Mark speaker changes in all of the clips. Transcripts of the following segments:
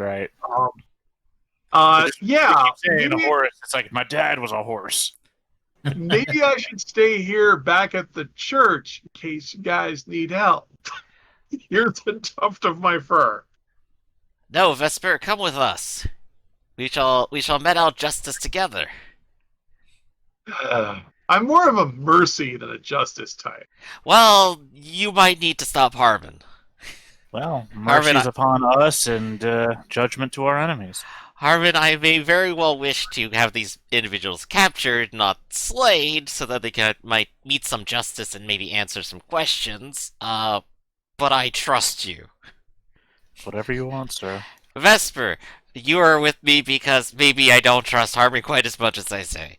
Speaker 1: right.
Speaker 2: Um,
Speaker 1: We
Speaker 2: yeah,
Speaker 1: keep saying a horse. It's like my dad was a horse.
Speaker 2: maybe I should stay here back at the church in case you guys need help. Here's a tuft of my fur.
Speaker 3: No, Vesper, come with us. We shall met out justice together.
Speaker 2: I'm more of a mercy than a justice type.
Speaker 3: Well, you might need to stop Harmon.
Speaker 1: Well,
Speaker 3: Harmon,
Speaker 1: mercy is upon us and judgment to our enemies.
Speaker 3: I may very well wish to have these individuals captured, not slayed, so that might meet some justice and maybe answer some questions. But I trust you.
Speaker 1: Whatever you want, sir.
Speaker 3: Vesper, you are with me because maybe I don't trust Harmon quite as much as I say.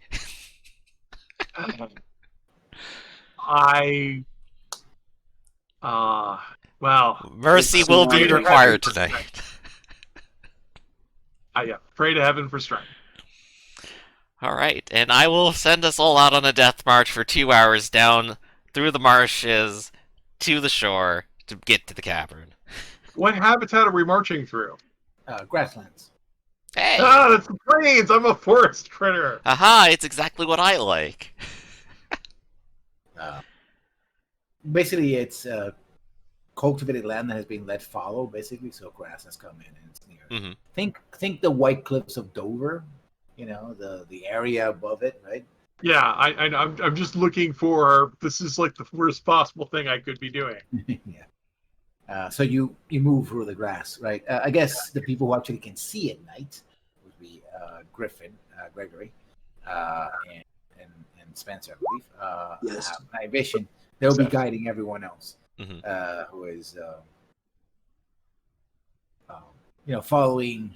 Speaker 2: I, well,
Speaker 3: Mercy will be required tonight.
Speaker 2: I pray to heaven for strength.
Speaker 3: Alright, and I will send us all out on a death march for 2 hours down through the marshes to the shore to get to the cavern.
Speaker 2: What habitat are we marching through?
Speaker 4: Grasslands.
Speaker 3: Hey!
Speaker 2: That's the plains. I'm a forest critter.
Speaker 3: Aha, it's exactly what I like.
Speaker 4: Basically, it's cultivated land that has been let fallow, basically, so grass has come in and it's near.
Speaker 3: Mm-hmm.
Speaker 4: Think the White Cliffs of Dover, the area above it, right?
Speaker 2: Yeah, I'm just looking for. This is like the worst possible thing I could be doing.
Speaker 4: Yeah. So you move through the grass, right? I guess the people who actually can see at night would be Gregory, and Spencer, I believe.
Speaker 5: Yes.
Speaker 4: Night vision. They'll be guiding everyone else, who is, following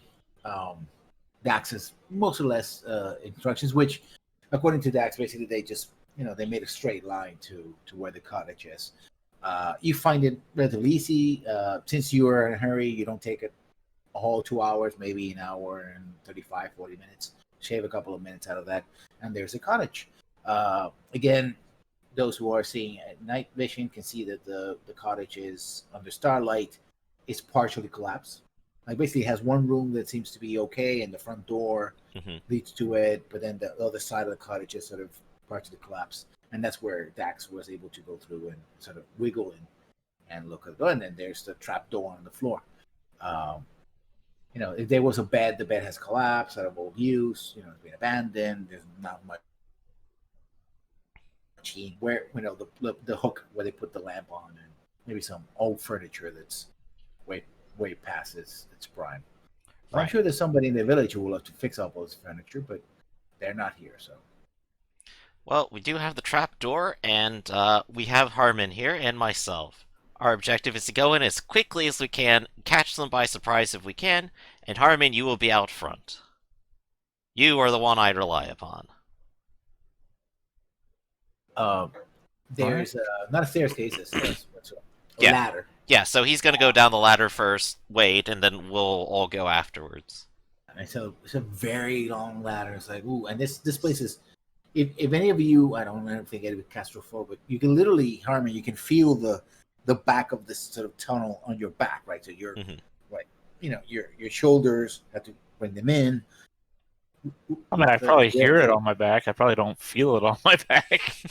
Speaker 4: Dax's most or less instructions. Which, according to Dax, basically they just they made a straight line to where the cottage is. You find it relatively easy. Since you are in a hurry, you don't take a whole 2 hours, maybe an hour and 35, 40 minutes. Shave a couple of minutes out of that, and there's a cottage. Again, those who are seeing at night vision can see that the cottage is under starlight. It's partially collapsed. Like basically, it has one room that seems to be okay, and the front door leads to it. But then the other side of the cottage is sort of partially collapsed. And that's where Dax was able to go through and sort of wiggle in and look at the door. And then there's the trap door on the floor. If there was a bed, the bed has collapsed out of old use. It's been abandoned. There's not much where the hook where they put the lamp on, and maybe some old furniture that's way past its prime. Right. I'm sure there's somebody in the village who will have to fix up all this furniture, but they're not here, so.
Speaker 3: Well, we do have the trap door, and we have Harmon here and myself. Our objective is to go in as quickly as we can, catch them by surprise if we can, and Harmon, you will be out front. You are the one I rely upon.
Speaker 4: There's not a staircase, a ladder.
Speaker 3: Yeah, so he's going to go down the ladder first, wait, and then we'll all go afterwards.
Speaker 4: And so it's a very long ladder. It's like, ooh, and this place is. If any of you, I don't think it would claustrophobic, you can literally, Harmon, you can feel the back of this sort of tunnel on your back, right? So you're your shoulders have to bring them in.
Speaker 1: I mean, I probably hear it on my back. I probably don't feel it on my back.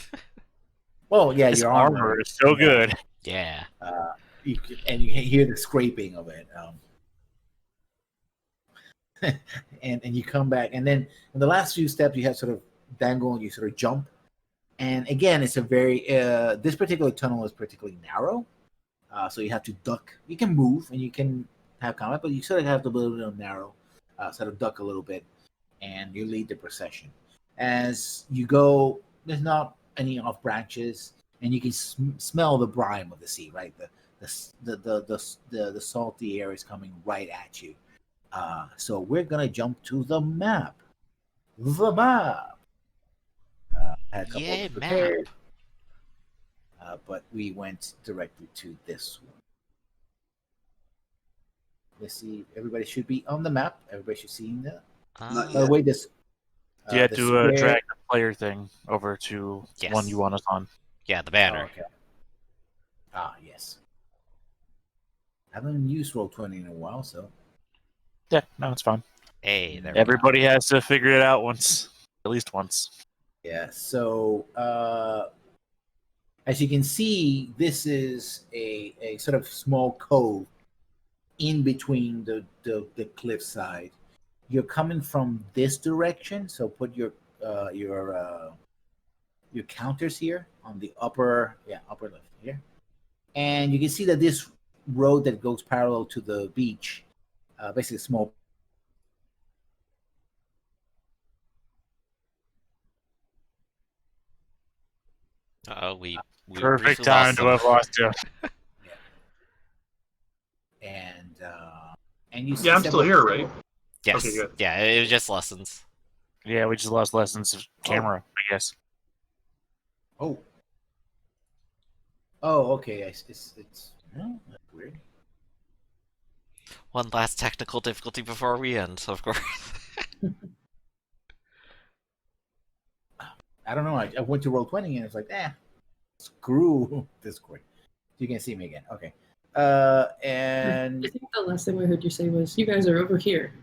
Speaker 4: Well, yeah,
Speaker 1: this
Speaker 4: your
Speaker 1: armor is so good.
Speaker 3: Yeah.
Speaker 4: You hear the scraping of it. And you come back, and then in the last few steps, you have sort of dangle and you sort of jump. And again, it's a very this particular tunnel is particularly narrow, so you have to duck. You can move and you can have combat, but you sort of have to be a little narrow, sort of duck a little bit, and you lead the procession. As you go, there's not any off branches, and you can smell the brine of the sea, right? The salty air is coming right at you. So we're gonna jump to the map. The map. Had a couple prepared, but we went directly to this one. Let's see. Everybody should be on the map. Everybody should see that. By the way, this.
Speaker 1: You had to drag the player thing over to one you want us on.
Speaker 3: Yeah, the banner.
Speaker 4: Oh, okay. Yes. I haven't used Roll20 in a while, so.
Speaker 1: Yeah, no, it's fine.
Speaker 3: Hey, there we go.
Speaker 1: Everybody has to figure it out once, at least once.
Speaker 4: Yeah. So as you can see, this is a sort of small cove in between the cliffside. You're coming from this direction, so put your counters here on the upper left here, and you can see that this road that goes parallel to the beach, basically small.
Speaker 3: We
Speaker 1: Perfect
Speaker 3: briefly
Speaker 1: time
Speaker 3: lost
Speaker 1: to
Speaker 3: them.
Speaker 1: have lost you.
Speaker 4: And you see
Speaker 2: Yeah, I'm still
Speaker 4: several-
Speaker 2: here, right?
Speaker 3: Yes.
Speaker 2: Okay, good.
Speaker 3: Yeah, it was just lessons.
Speaker 1: Yeah, we just lost lessons of camera, I guess.
Speaker 4: Oh, okay. It's oh, that's weird.
Speaker 3: One last technical difficulty before we end, of course.
Speaker 4: I don't know. I went to Roll20 and it's like, screw Discord. You can see me again. Okay. And
Speaker 5: I think the last thing I heard you say was, "You guys are over here."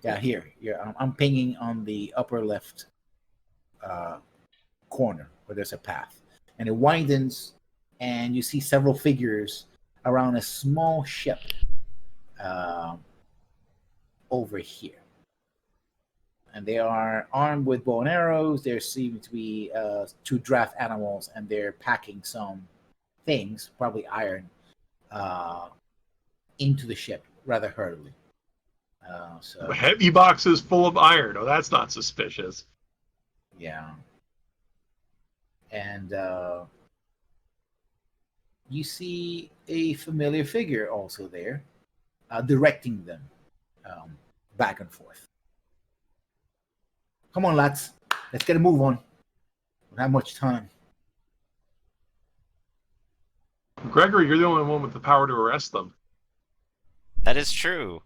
Speaker 4: yeah, here. I'm pinging on the upper left corner where there's a path, and it widens, and you see several figures around a small ship over here. And they are armed with bow and arrows. There seem to be 2 draft animals, and they're packing some things, probably iron, into the ship rather hurriedly. So
Speaker 2: Heavy boxes full of iron. Oh, that's not suspicious.
Speaker 4: yeah, and you see a familiar figure also there, directing them back and forth. Come on, lads. Let's get a move on. We don't have much time.
Speaker 2: Gregory, you're the only one with the power to arrest them.
Speaker 3: That is true.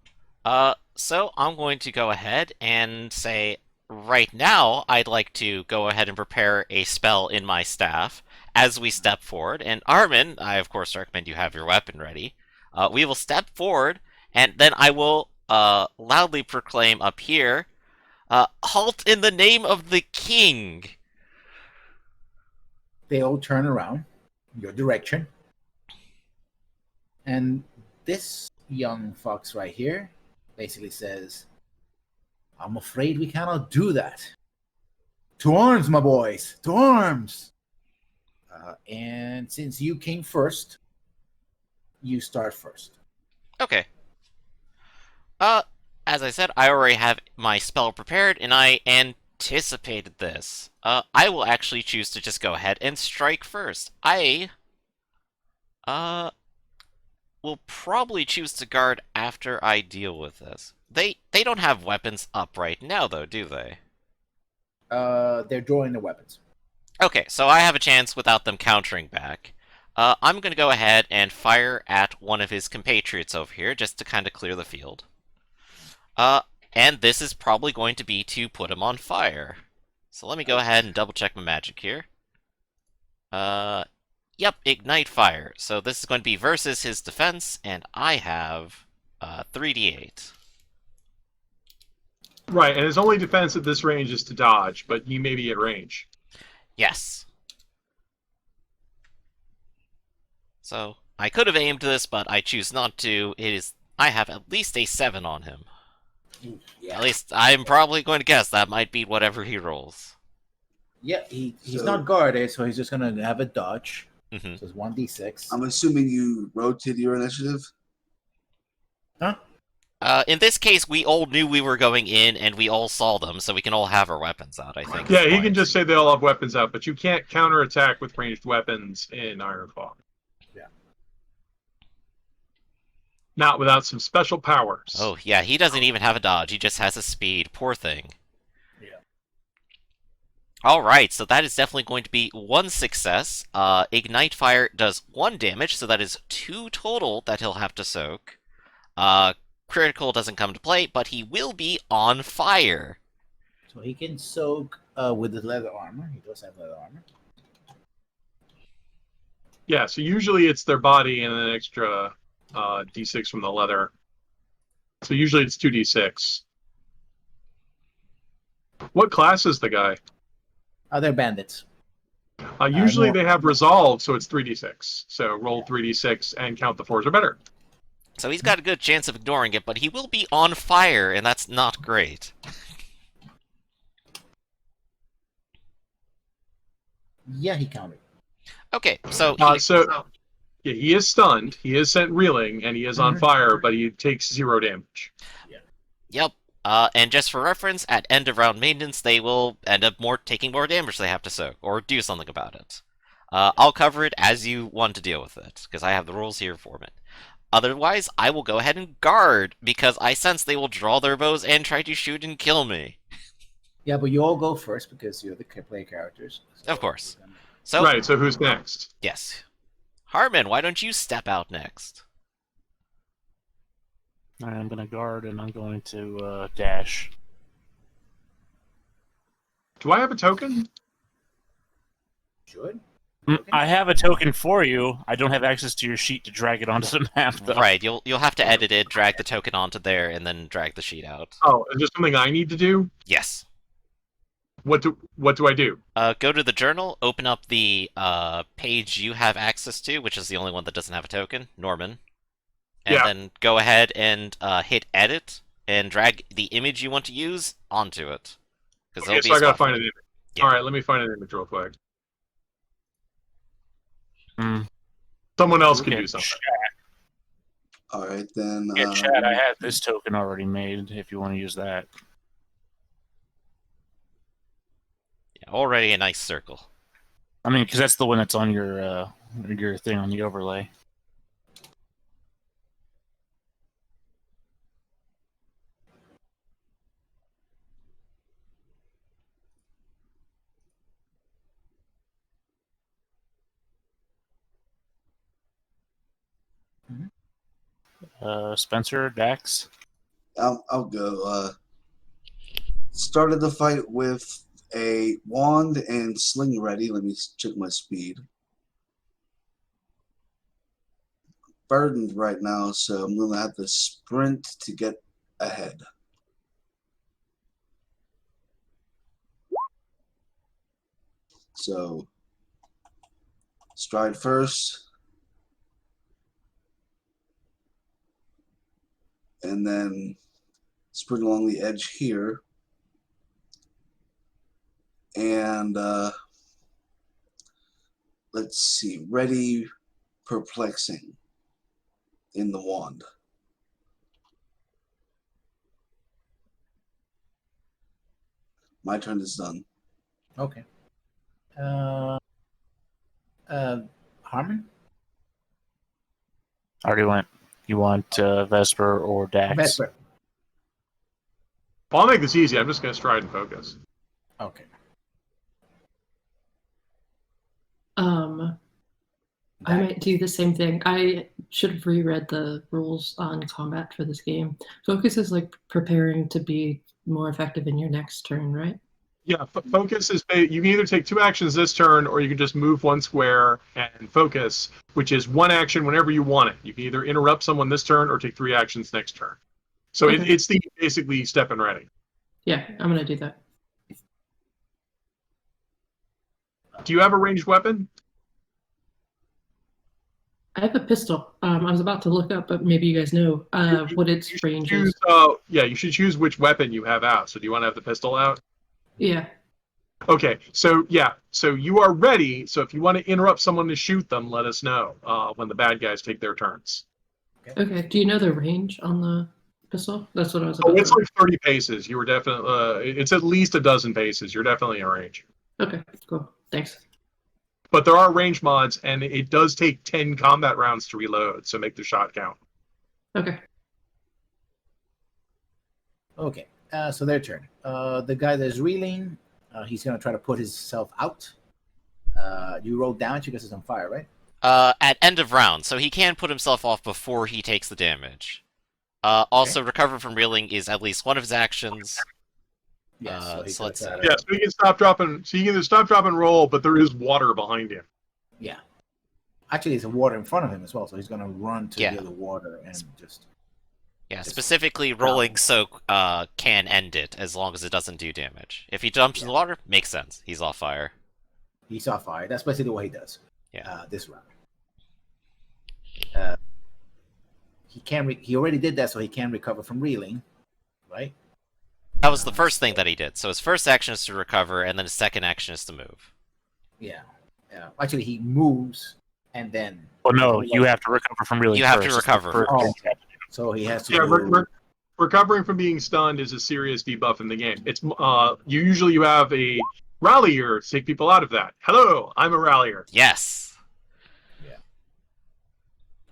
Speaker 3: So I'm going to go ahead and say, right now, I'd like to go ahead and prepare a spell in my staff as we step forward. And Armin, I of course recommend you have your weapon ready. We will step forward, and then I will loudly proclaim up here, halt in the name of the king.
Speaker 4: They all turn around your direction. And this young fox right here basically says, I'm afraid we cannot do that. To arms, my boys, to arms. And since you came first, you start first.
Speaker 3: Okay. As I said, I already have my spell prepared, and I anticipated this. I will actually choose to just go ahead and strike first. I will probably choose to guard after I deal with this. They don't have weapons up right now, though, do they?
Speaker 4: They're drawing the weapons.
Speaker 3: Okay, so I have a chance without them countering back. I'm going to go ahead and fire at one of his compatriots over here, just to kind of clear the field. And this is probably going to be to put him on fire. So let me go ahead and double check my magic here. Yep, ignite fire. So this is going to be versus his defense, and I have 3d8.
Speaker 2: Right, and his only defense at this range is to dodge, but he may be at range.
Speaker 3: Yes. So I could have aimed this, but I choose not to. I have at least a 7 on him.
Speaker 4: Yeah.
Speaker 3: At least I'm probably going to guess that might beat whatever he rolls.
Speaker 4: Yeah, he's
Speaker 6: So-
Speaker 4: not guarded, so he's just going to have a dodge.
Speaker 3: hmm
Speaker 4: So it's 1d6.
Speaker 6: I'm assuming you rotate your initiative.
Speaker 4: Huh?
Speaker 3: In this case, we all knew we were going in, and we all saw them, so we can all have our weapons out, I think.
Speaker 2: Yeah,
Speaker 3: is
Speaker 2: he
Speaker 3: fine.
Speaker 2: can just say they all have weapons out, but you can't counterattack with ranged weapons in Ironclaw.
Speaker 4: Yeah.
Speaker 2: Not without some special powers.
Speaker 3: Oh, yeah, he doesn't even have a dodge. He just has a speed. Poor thing.
Speaker 4: Yeah.
Speaker 3: Alright, so that is definitely going to be 1 success. Ignite Fire does 1 damage, so that is 2 total that he'll have to soak. Critical doesn't come to play, but he will be on fire.
Speaker 4: So he can soak with the leather armor. He does have leather armor.
Speaker 2: Yeah, so usually it's their body and an extra d6 from the leather. So usually it's 2d6. What class is the guy?
Speaker 4: They're bandits.
Speaker 2: Usually
Speaker 4: No.
Speaker 2: they have resolve, so it's 3d6. So roll 3d6 and count the 4s or better.
Speaker 3: So he's got a good chance of ignoring it, but he will be on fire, and that's not great.
Speaker 4: Yeah, he counted.
Speaker 3: Okay, so
Speaker 2: Yeah, he is stunned, he is sent reeling, and he is on fire, but he takes 0 damage.
Speaker 3: Yep. And just for reference, at end of round maintenance, they will end up taking more damage they have to soak, or do something about it. I'll cover it as you want to deal with it, because I have the rules here for it. Otherwise, I will go ahead and guard, because I sense they will draw their bows and try to shoot and kill me.
Speaker 4: Yeah, but you all go first because you're the play characters. So
Speaker 3: Of course. So,
Speaker 2: Right, so who's next?
Speaker 3: yes. Harmon, why don't you step out next?
Speaker 1: I'm going to guard, and I'm going to dash.
Speaker 2: Do I have a token?
Speaker 4: Should.
Speaker 1: I have a token for you. I don't have access to your sheet to drag it onto the map, though.
Speaker 3: Right, you'll have to edit it, drag the token onto there, and then drag the sheet out.
Speaker 2: Oh, is there something I need to do?
Speaker 3: Yes.
Speaker 2: What do I do?
Speaker 3: Go to the journal, open up the page you have access to, which is the only one that doesn't have a token, Norman. And then go ahead and hit edit, and drag the image you want to use onto it.
Speaker 2: Okay, so I gotta find an image.
Speaker 3: Yeah.
Speaker 2: Alright, let me find an image real quick.
Speaker 1: Hmm.
Speaker 2: Someone else can do something.
Speaker 6: All right, then.
Speaker 1: Yeah, Chad, I have this token already made, if you want to use that.
Speaker 3: Yeah, already a nice circle.
Speaker 1: I mean, because that's the one that's on your thing on the overlay. Spencer, Dax?
Speaker 6: I'll go. Started the fight with a wand and sling ready. Let me check my speed. Burdened right now, so I'm going to have to sprint to get ahead. So, stride first. And then sprint along the edge here. And let's see, ready, perplexing in the wand. My turn is done.
Speaker 4: Okay. Harmon?
Speaker 1: I already went. You want Vesper or Dax?
Speaker 4: Vesper.
Speaker 2: Well, I'll make this easy. I'm just gonna stride and focus.
Speaker 4: Okay.
Speaker 5: I might do the same thing. I should have reread the rules on combat for this game. Focus is like preparing to be more effective in your next turn, right?
Speaker 2: Yeah, focus is you can either take 2 actions this turn, or you can just move 1 square and focus, which is 1 action whenever you want it. You can either interrupt someone this turn or take 3 actions next turn. So
Speaker 5: Okay.
Speaker 2: it's the basically step and ready.
Speaker 5: Yeah, I'm gonna do that.
Speaker 2: Do you have a ranged weapon?
Speaker 5: I have a pistol. I was about to look up, but maybe you guys know what its range is.
Speaker 2: Yeah, you should choose which weapon you have out. So do you want to have the pistol out?
Speaker 5: Yeah.
Speaker 2: Okay, so you are ready. So if you want to interrupt someone to shoot them, let us know when the bad guys take their turns.
Speaker 5: Okay. Do you know the range on the pistol? That's what I was
Speaker 2: Oh,
Speaker 5: about
Speaker 2: it's
Speaker 5: to
Speaker 2: like 30 paces. You were definitely. It's at least a dozen paces. You're definitely in range.
Speaker 5: Okay, cool. Thanks.
Speaker 2: But there are range mods, and it does take 10 combat rounds to reload. So make the shot count.
Speaker 5: Okay.
Speaker 4: Okay. So their turn. The guy that's reeling, he's going to try to put himself out. You roll damage because it's on fire, right?
Speaker 3: At end of round, so he can put himself off before he takes the damage. Also, recover from reeling is at least one of his actions.
Speaker 4: Yes.
Speaker 3: So let's see.
Speaker 2: Yeah, so you can stop, drop, and so you can either stop, drop, and roll, but there is water behind him.
Speaker 4: Yeah. Actually, there's a water in front of him as well, so he's going to run to the other water and just.
Speaker 3: Yeah,
Speaker 4: Just-
Speaker 3: specifically rolling soak can end it as long as it doesn't do damage. If he jumps in the
Speaker 4: Yeah.
Speaker 3: water, makes sense. He's off fire.
Speaker 4: He's off fire. That's basically what he does.
Speaker 3: Yeah.
Speaker 4: This round. He can. He already did that, so he can recover from reeling, right?
Speaker 3: That was the first thing that he did. So his first action is to recover, and then his second action is to move.
Speaker 4: Yeah. Actually, he moves and then.
Speaker 1: Well, no, you have to recover from reeling.
Speaker 3: You have to
Speaker 1: first.
Speaker 3: recover
Speaker 1: First
Speaker 4: Oh,
Speaker 1: thing you have to do.
Speaker 4: so he has to.
Speaker 2: Yeah,
Speaker 4: do,
Speaker 2: recovering from being stunned is a serious debuff in the game. It's you have a rallier to take people out of that. Hello, I'm a rallier.
Speaker 3: Yes.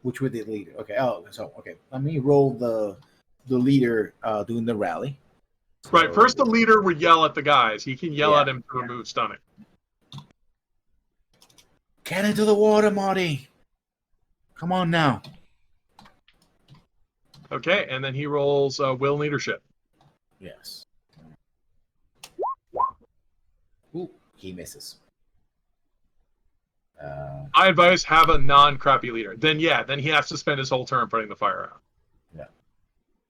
Speaker 4: which would the leader? Okay. Oh, so okay. Let me roll the leader doing the rally.
Speaker 2: Right.
Speaker 4: So-
Speaker 2: First, the leader would yell at the guys. He can yell
Speaker 4: Yeah.
Speaker 2: at him to remove stunning.
Speaker 4: Get into the water, Marty. Come on now.
Speaker 2: Okay, and then he rolls will leadership.
Speaker 4: Yes. Ooh, he misses.
Speaker 2: I advise have a non-crappy leader. Then he has to spend his whole turn putting the fire out.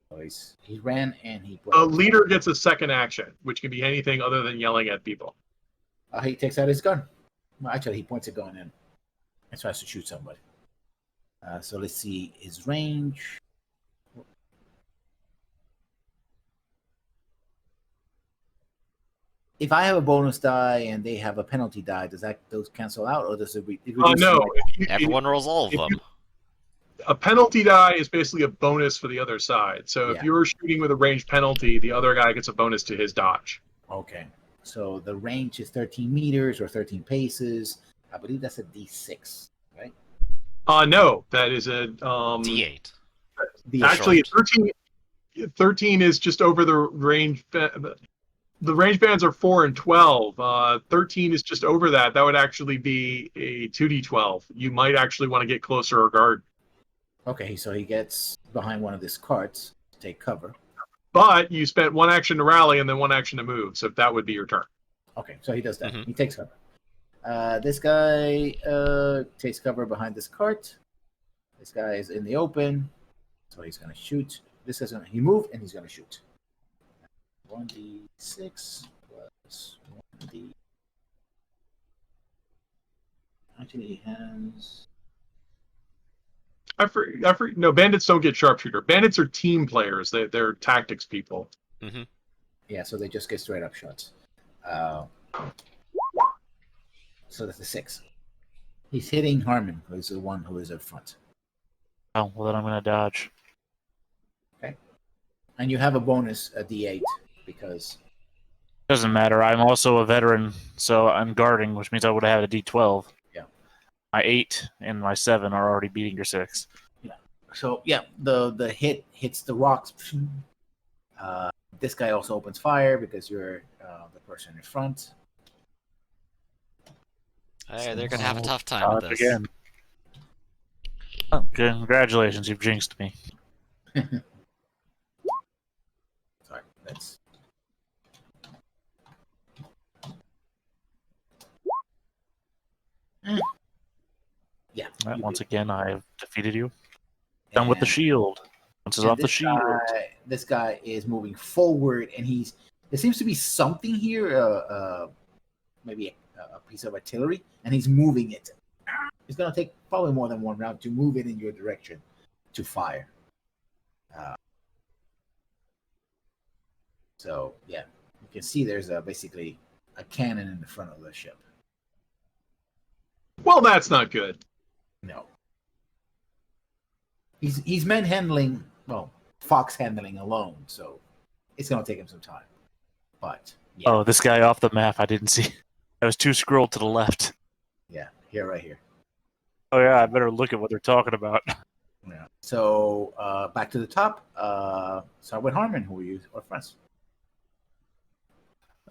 Speaker 4: So he ran and he.
Speaker 2: A leader gets a second action, which can be anything other than yelling at people.
Speaker 4: He takes out his gun. Well, actually, he points a gun in and tries to shoot somebody. So let's see his range. If I have a bonus die and they have a penalty die, does those cancel out, or does it?
Speaker 2: No,
Speaker 3: Everyone rolls all of
Speaker 2: if
Speaker 3: them.
Speaker 2: a penalty die is basically a bonus for the other side. So if
Speaker 4: Yeah.
Speaker 2: you're shooting with a ranged penalty, the other guy gets a bonus to his dodge.
Speaker 4: Okay. So the range is 13 meters or 13 paces. I believe that's a D6, right?
Speaker 2: No, that is a
Speaker 3: D8.
Speaker 2: actually
Speaker 3: short.
Speaker 2: 13 is just over the range. The range bands are 4 and 12. 13 is just over that. That would actually be a 2d12. You might actually want to get closer or guard.
Speaker 4: Okay, so he gets behind one of these carts to take cover.
Speaker 2: But you spent one action to rally and then one action to move. So that would be your turn.
Speaker 4: Okay, so he does that.
Speaker 3: Mhm.
Speaker 4: He takes cover. This guy takes cover behind this cart. This guy is in the open, so he's gonna shoot. This is he moved and he's gonna shoot. 1d6 plus 1d. Actually, he has.
Speaker 2: No, bandits don't get sharpshooter. Bandits are team players. They're tactics people.
Speaker 4: Yeah, so they just get straight up shots. So that's a 6. He's hitting Harmon, who's the one who is up front.
Speaker 1: Oh, well, then I'm going to dodge.
Speaker 4: And you have a bonus, a D8, because
Speaker 1: Doesn't matter. I'm also a veteran, so I'm guarding, which means I would have had a D12.
Speaker 4: Yeah.
Speaker 1: My 8 and my 7 are already beating your 6.
Speaker 4: so yeah, the hit hits the rocks. This guy also opens fire because you're the person in front.
Speaker 3: Hey, they're gonna have a tough time with
Speaker 1: Dodge
Speaker 3: this.
Speaker 1: again. Oh, congratulations, you've jinxed me.
Speaker 4: Sorry, that's. Yeah.
Speaker 1: Right,
Speaker 4: you
Speaker 1: once
Speaker 4: did.
Speaker 1: again, I have defeated you. Done with the
Speaker 4: And-
Speaker 1: shield. Once is
Speaker 4: and
Speaker 1: off the shield.
Speaker 4: This guy is moving forward, and there seems to be something here, maybe a piece of artillery, and he's moving it. It's going to take probably more than one round to move it in your direction to fire. So yeah, you can see there's basically a cannon in the front of the ship.
Speaker 2: Well, that's not good.
Speaker 4: No, he's manhandling, well, fox handling alone, so it's going to take him some time. But yeah,
Speaker 1: Oh, this guy off the map, I didn't see. I was too scrolled to the left.
Speaker 4: yeah, right here.
Speaker 1: Oh, yeah, I better look at what they're talking about.
Speaker 4: Yeah. So back to the top. Start with Harmon, who you are friends.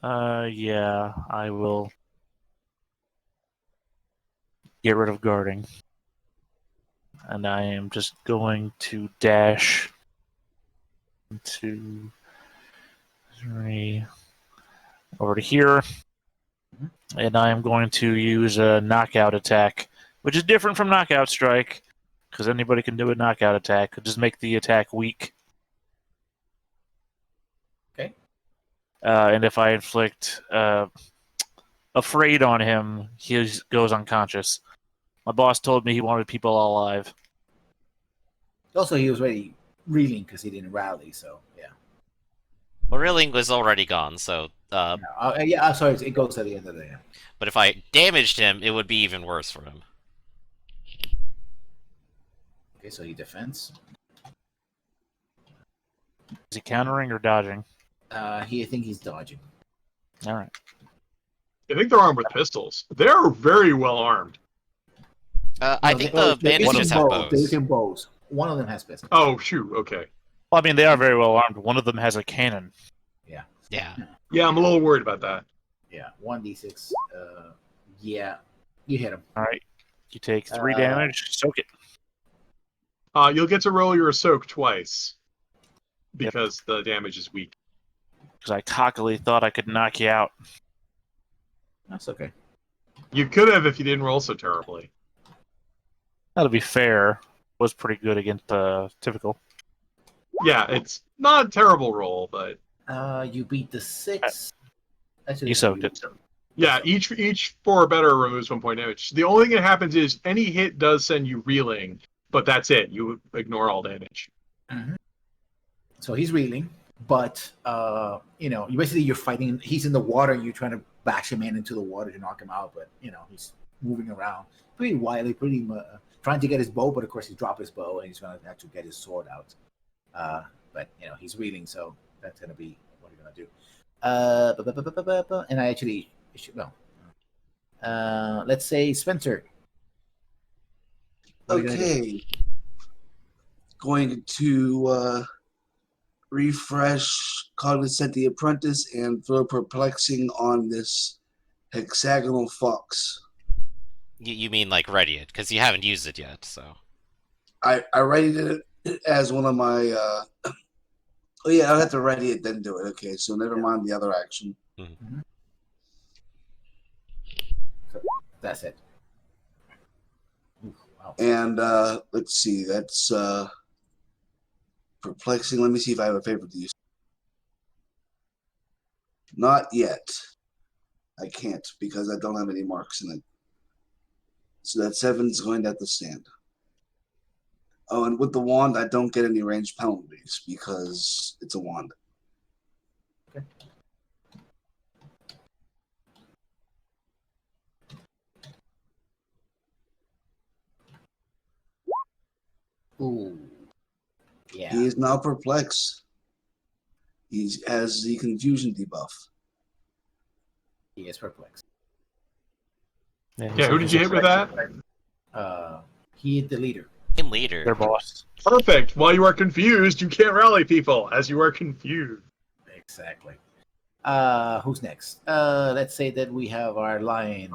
Speaker 1: Yeah, I will get rid of guarding. And I am just going to dash 2, 3 over to here. And I am going to use a knockout attack, which is different from knockout strike, because anybody can do a knockout attack. Just make the attack weak and if I inflict afraid on him, he goes unconscious. My boss told me he wanted people alive.
Speaker 4: Also, he was already reeling because he didn't rally. So yeah.
Speaker 3: Well, Reeling was already gone, so
Speaker 4: Yeah. Sorry, it goes at the end of the day.
Speaker 3: but if I damaged him, it would be even worse for him.
Speaker 4: Okay, so he defends.
Speaker 1: Is he countering or dodging?
Speaker 4: I think he's dodging.
Speaker 1: All right.
Speaker 2: I think they're armed with pistols. They're very well armed.
Speaker 3: I think the bandits just have
Speaker 4: They're
Speaker 3: bows.
Speaker 4: using bows. One of them has pistols.
Speaker 2: Oh, shoot. Okay.
Speaker 1: Well, I mean, they are very well armed. One of them has a cannon.
Speaker 3: Yeah.
Speaker 2: Yeah, I'm a little worried about that.
Speaker 4: Yeah, 1d6. Yeah, you hit him.
Speaker 1: All right. You take 3 damage. Soak it.
Speaker 2: You'll get to roll your soak twice because the damage is weak.
Speaker 1: Because I cockily thought I could knock you out.
Speaker 4: That's okay.
Speaker 2: You could have if you didn't roll so terribly.
Speaker 1: That'll be fair. Was pretty good against typical.
Speaker 2: Yeah, it's not a terrible roll, but
Speaker 4: You beat the 6. Actually,
Speaker 1: You soaked it.
Speaker 2: yeah, each 4 or better removes 1 point damage. The only thing that happens is any hit does send you reeling, but that's it. You ignore all damage.
Speaker 4: Mm-hmm. So he's reeling, but you're fighting. He's in the water, and you're trying to bash him into the water to knock him out. But he's moving around pretty wildly, trying to get his bow. But of course, he dropped his bow, and he's going to have to get his sword out. But he's reeling, so that's going to be what he's going to do. And I actually let's say Spencer.
Speaker 6: Okay. Going to refresh Cognizant the Apprentice and throw Perplexing on this hexagonal fox.
Speaker 3: You mean like ready it, because you haven't used it yet, so.
Speaker 6: I readied it as one of my... Oh yeah, I'll have to ready it, then do it. Okay, so never mind the other action.
Speaker 3: Mm-hmm.
Speaker 4: So that's it. Oof, wow.
Speaker 6: And let's see, that's Perplexing. Let me see if I have a favorite to use. Not yet. I can't because I don't have any marks in it. So that 7's going to have to stand. Oh, and with the wand, I don't get any range penalties because it's a wand.
Speaker 4: Okay. Ooh. Yeah.
Speaker 6: He is now perplexed. He has the confusion debuff.
Speaker 4: He is perplexed.
Speaker 2: Yeah, who did you hit with that?
Speaker 4: He hit the leader.
Speaker 3: Team leader.
Speaker 1: Their boss.
Speaker 2: Perfect. While you are confused, you can't rally people as you are confused.
Speaker 4: Exactly. Who's next? Let's say that we have our lion.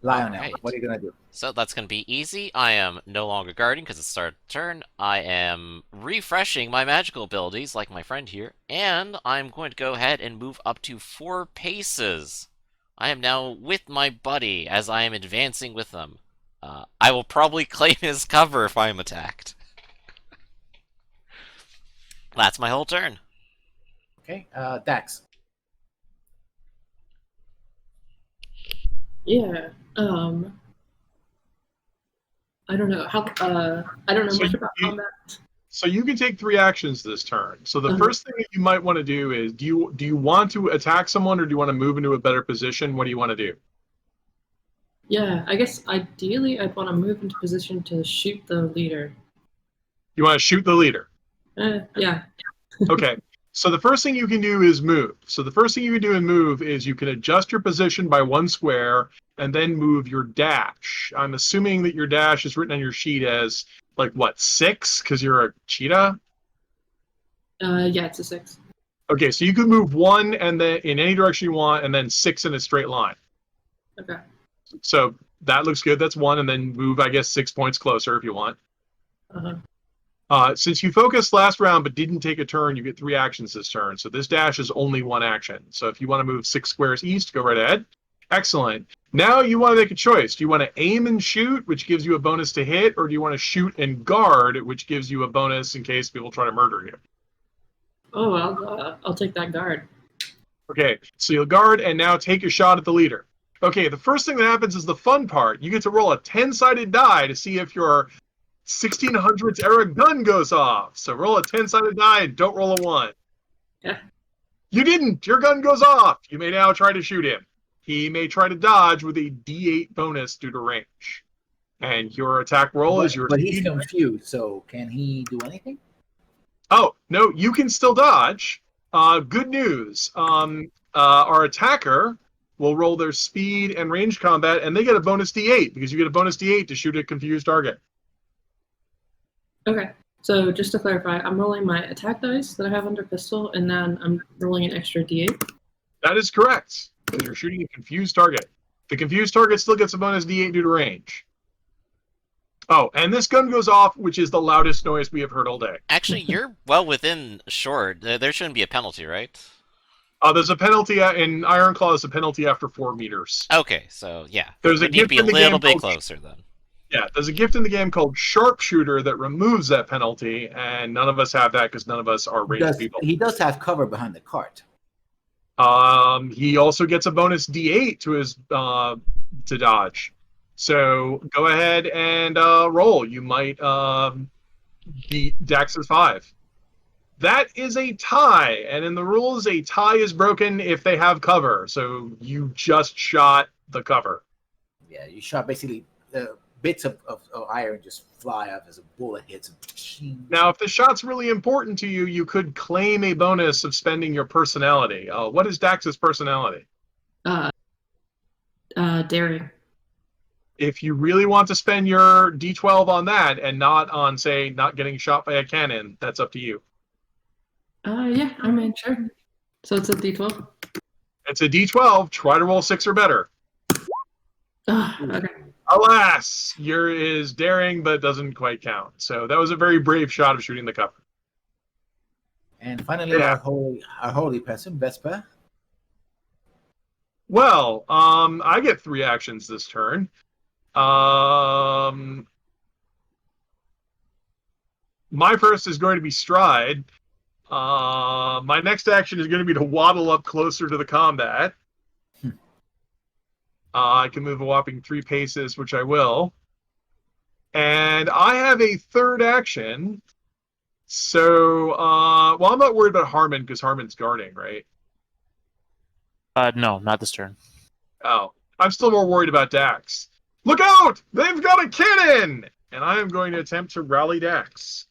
Speaker 4: Lionel.
Speaker 3: Alright.
Speaker 4: What are you gonna do?
Speaker 3: So that's going to be easy. I am no longer guarding because it's started turn. I am refreshing my magical abilities like my friend here. And I'm going to go ahead and move up to 4 paces. I am now with my buddy as I am advancing with them. I will probably claim his cover if I am attacked. That's my whole turn.
Speaker 4: Okay. Dax.
Speaker 5: Yeah. I don't know how. I don't know
Speaker 2: So
Speaker 5: much about combat.
Speaker 2: So you can take 3 actions this turn. So the
Speaker 5: Uh-huh.
Speaker 2: first thing that you might want to do is do you want to attack someone or do you want to move into a better position? What do you want to do?
Speaker 5: Yeah, I guess ideally I'd want to move into position to shoot the leader.
Speaker 2: You want to shoot the leader.
Speaker 5: Yeah.
Speaker 2: Okay. So the first thing you can do is move. So the first thing you can do in move is you can adjust your position by 1 square and then move your dash. I'm assuming that your dash is written on your sheet as like what, 6 because you're a cheetah?
Speaker 5: Yeah, it's a 6.
Speaker 2: Okay, so you could move 1 and then in any direction you want and then 6 in a straight line.
Speaker 5: Okay.
Speaker 2: So that looks good. That's 1 and then move I guess 6 points closer if you want.
Speaker 5: Uh-huh.
Speaker 2: Since you focused last round but didn't take a turn, you get 3 actions this turn. So this dash is only 1 action. So if you want to move 6 squares east, go right ahead. Excellent. Now you want to make a choice. Do you want to aim and shoot, which gives you a bonus to hit, or do you want to shoot and guard, which gives you a bonus in case people try to murder you?
Speaker 5: Oh, I'll take that guard.
Speaker 2: Okay, so you'll guard and now take a shot at the leader. Okay, the first thing that happens is the fun part. You get to roll a 10-sided die to see if your 1600s era gun goes off. So roll a 10-sided die and don't roll a 1.
Speaker 5: Yeah.
Speaker 2: You didn't! Your gun goes off! You may now try to shoot him. He may try to dodge with a D8 bonus due to range. And your attack roll is your
Speaker 4: But he's
Speaker 2: speed.
Speaker 4: confused, so can he do anything?
Speaker 2: Oh, no, you can still dodge. Good news. Our attacker will roll their speed and range combat, and they get a bonus D8 because you get a bonus D8 to shoot a confused target.
Speaker 5: Okay. So just to clarify, I'm rolling my attack dice that I have under pistol, and then I'm rolling an extra D8.
Speaker 2: That is correct, because you're shooting a confused target. The confused target still gets a bonus D8 due to range. Oh, and this gun goes off, which is the loudest noise we have heard all day.
Speaker 3: Actually, you're well within short. There shouldn't be a penalty, right?
Speaker 2: There's a penalty in Ironclaw. There's a penalty after 4 meters.
Speaker 3: Okay, so yeah,
Speaker 2: There's
Speaker 3: we
Speaker 2: a
Speaker 3: need to
Speaker 2: gift
Speaker 3: be a
Speaker 2: in the
Speaker 3: little
Speaker 2: game
Speaker 3: bit
Speaker 2: called-
Speaker 3: closer then.
Speaker 2: Yeah, there's a gift in the game called Sharpshooter that removes that penalty, and none of us have that because none of us are ranged people.
Speaker 4: He does have cover behind the cart.
Speaker 2: He also gets a bonus D8 to his to dodge. So go ahead and roll. You might beat Dax's 5. That is a tie, and in the rules, a tie is broken if they have cover. So you just shot the cover.
Speaker 4: Yeah, you shot basically bits of iron just fly up as a bullet hits him.
Speaker 2: Now, if the shot's really important to you, you could claim a bonus of spending your personality. What is Dax's personality?
Speaker 5: Daring.
Speaker 2: If you really want to spend your D12 on that and not on, say, not getting shot by a cannon, that's up to you.
Speaker 5: Yeah, I mean, sure. So it's a D12?
Speaker 2: It's a D12. Try to roll 6 or better.
Speaker 5: Okay.
Speaker 2: Alas, your is daring, but doesn't quite count. So that was a very brave shot of shooting the cover.
Speaker 4: And finally,
Speaker 2: Yeah.
Speaker 4: our holy person, Vespa.
Speaker 2: Well, I get 3 actions this turn. My first is going to be stride. My next action is going to be to waddle up closer to the combat. I can move a whopping 3 paces, which I will. And I have a third action. So, well, I'm not worried about Harmon because Harmon's guarding, right?
Speaker 1: No, not this turn.
Speaker 2: Oh, I'm still more worried about Dax. Look out! They've got a cannon! And I am going to attempt to rally Dax.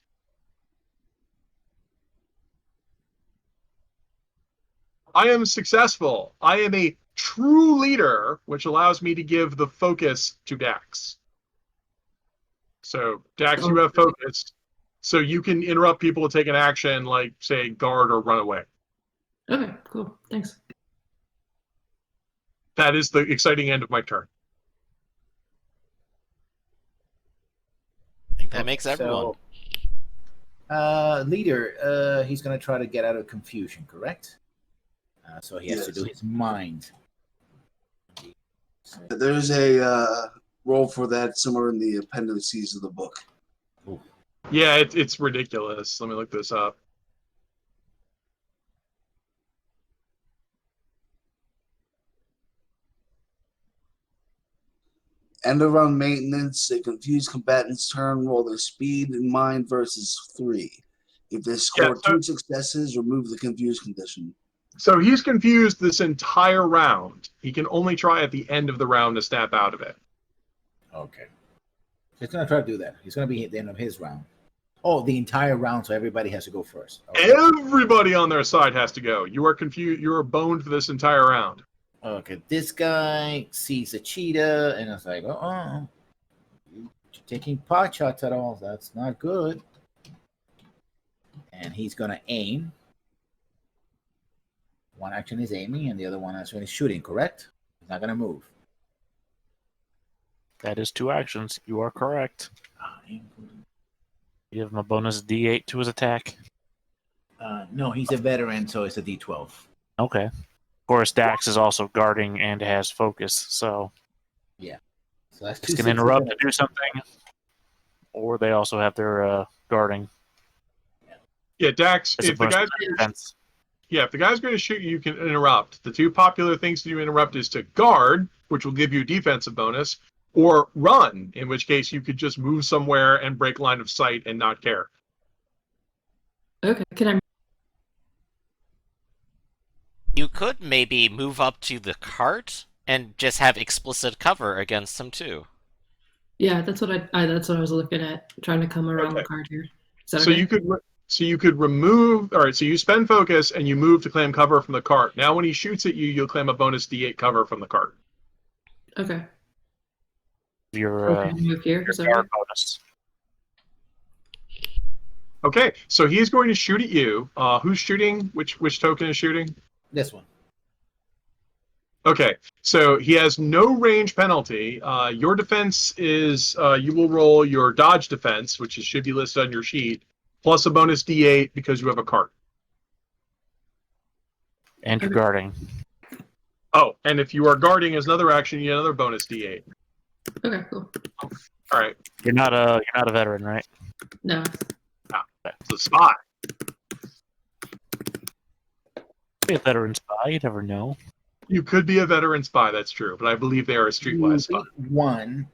Speaker 2: I am successful. I am a true leader, which allows me to give the focus to Dax. So, Dax, you have focus. So you can interrupt people to take an action, like, say, guard or run away.
Speaker 5: Okay, cool. Thanks.
Speaker 2: That is the exciting end of my turn.
Speaker 3: I think that makes everyone.
Speaker 4: So, leader, he's going to try to get out of confusion, correct? So he has to do his mind.
Speaker 6: There's a roll for that somewhere in the appendices of the book.
Speaker 2: Yeah, it's ridiculous. Let me look this up.
Speaker 6: End of round maintenance, a confused combatant's turn, roll their speed and mind versus 3. If they score 2 successes, remove the confused condition.
Speaker 2: So he's confused this entire round. He can only try at the end of the round to snap out of it.
Speaker 4: Okay. He's going to try to do that. He's going to be at the end of his round. Oh, the entire round, so everybody has to go first. Okay.
Speaker 2: Everybody on their side has to go. You are confused. You are boned for this entire round.
Speaker 4: Okay, this guy sees a cheetah, and it's like, you're taking pot shots at all. That's not good. And he's going to aim. One action is aiming, and the other one action is shooting, correct? He's not going to move.
Speaker 1: That is 2 actions. You are correct. Give him a bonus D8 to his attack.
Speaker 4: No, he's a veteran, so it's a D12.
Speaker 1: Okay. Of course, Dax is also guarding and has focus, so
Speaker 4: So that's
Speaker 1: he's
Speaker 4: 2
Speaker 1: going to interrupt to do something, or they also have their guarding.
Speaker 2: Yeah, Dax.
Speaker 1: As
Speaker 2: If the
Speaker 1: opposed
Speaker 2: guy's
Speaker 1: to defense.
Speaker 2: if the guy's going to shoot you, you can interrupt. The two popular things to do interrupt is to guard, which will give you a defensive bonus, or run, in which case you could just move somewhere and break line of sight and not care.
Speaker 5: Okay, can I?
Speaker 3: You could maybe move up to the cart and just have explicit cover against them too.
Speaker 5: Yeah, that's what that's what I was looking at, trying to come around the
Speaker 2: Okay.
Speaker 5: card here. Is that
Speaker 2: So
Speaker 5: okay?
Speaker 2: you could remove. All right. So you spend focus and you move to claim cover from the cart. Now, when he shoots at you, you'll claim a bonus D8 cover from the cart.
Speaker 5: Okay.
Speaker 1: Your
Speaker 5: Okay, move here. Is that
Speaker 1: guard
Speaker 5: right?
Speaker 1: bonus.
Speaker 2: Okay. So he's going to shoot at you. Who's shooting? Which token is shooting?
Speaker 4: This one.
Speaker 2: Okay, so he has no range penalty. Your defense is you will roll your dodge defense, should be listed on your sheet, plus a bonus D8 because you have a cart.
Speaker 1: And you're
Speaker 5: Okay.
Speaker 1: guarding.
Speaker 2: Oh, and if you are guarding as another action, you get another bonus D8.
Speaker 5: Okay, cool.
Speaker 2: All right,
Speaker 1: You're not a veteran, right?
Speaker 5: No.
Speaker 2: it's a spy.
Speaker 1: Be a veteran spy. You never know.
Speaker 2: You could be a veteran spy, that's true, but I believe they are a streetwise spy.
Speaker 4: You beat one.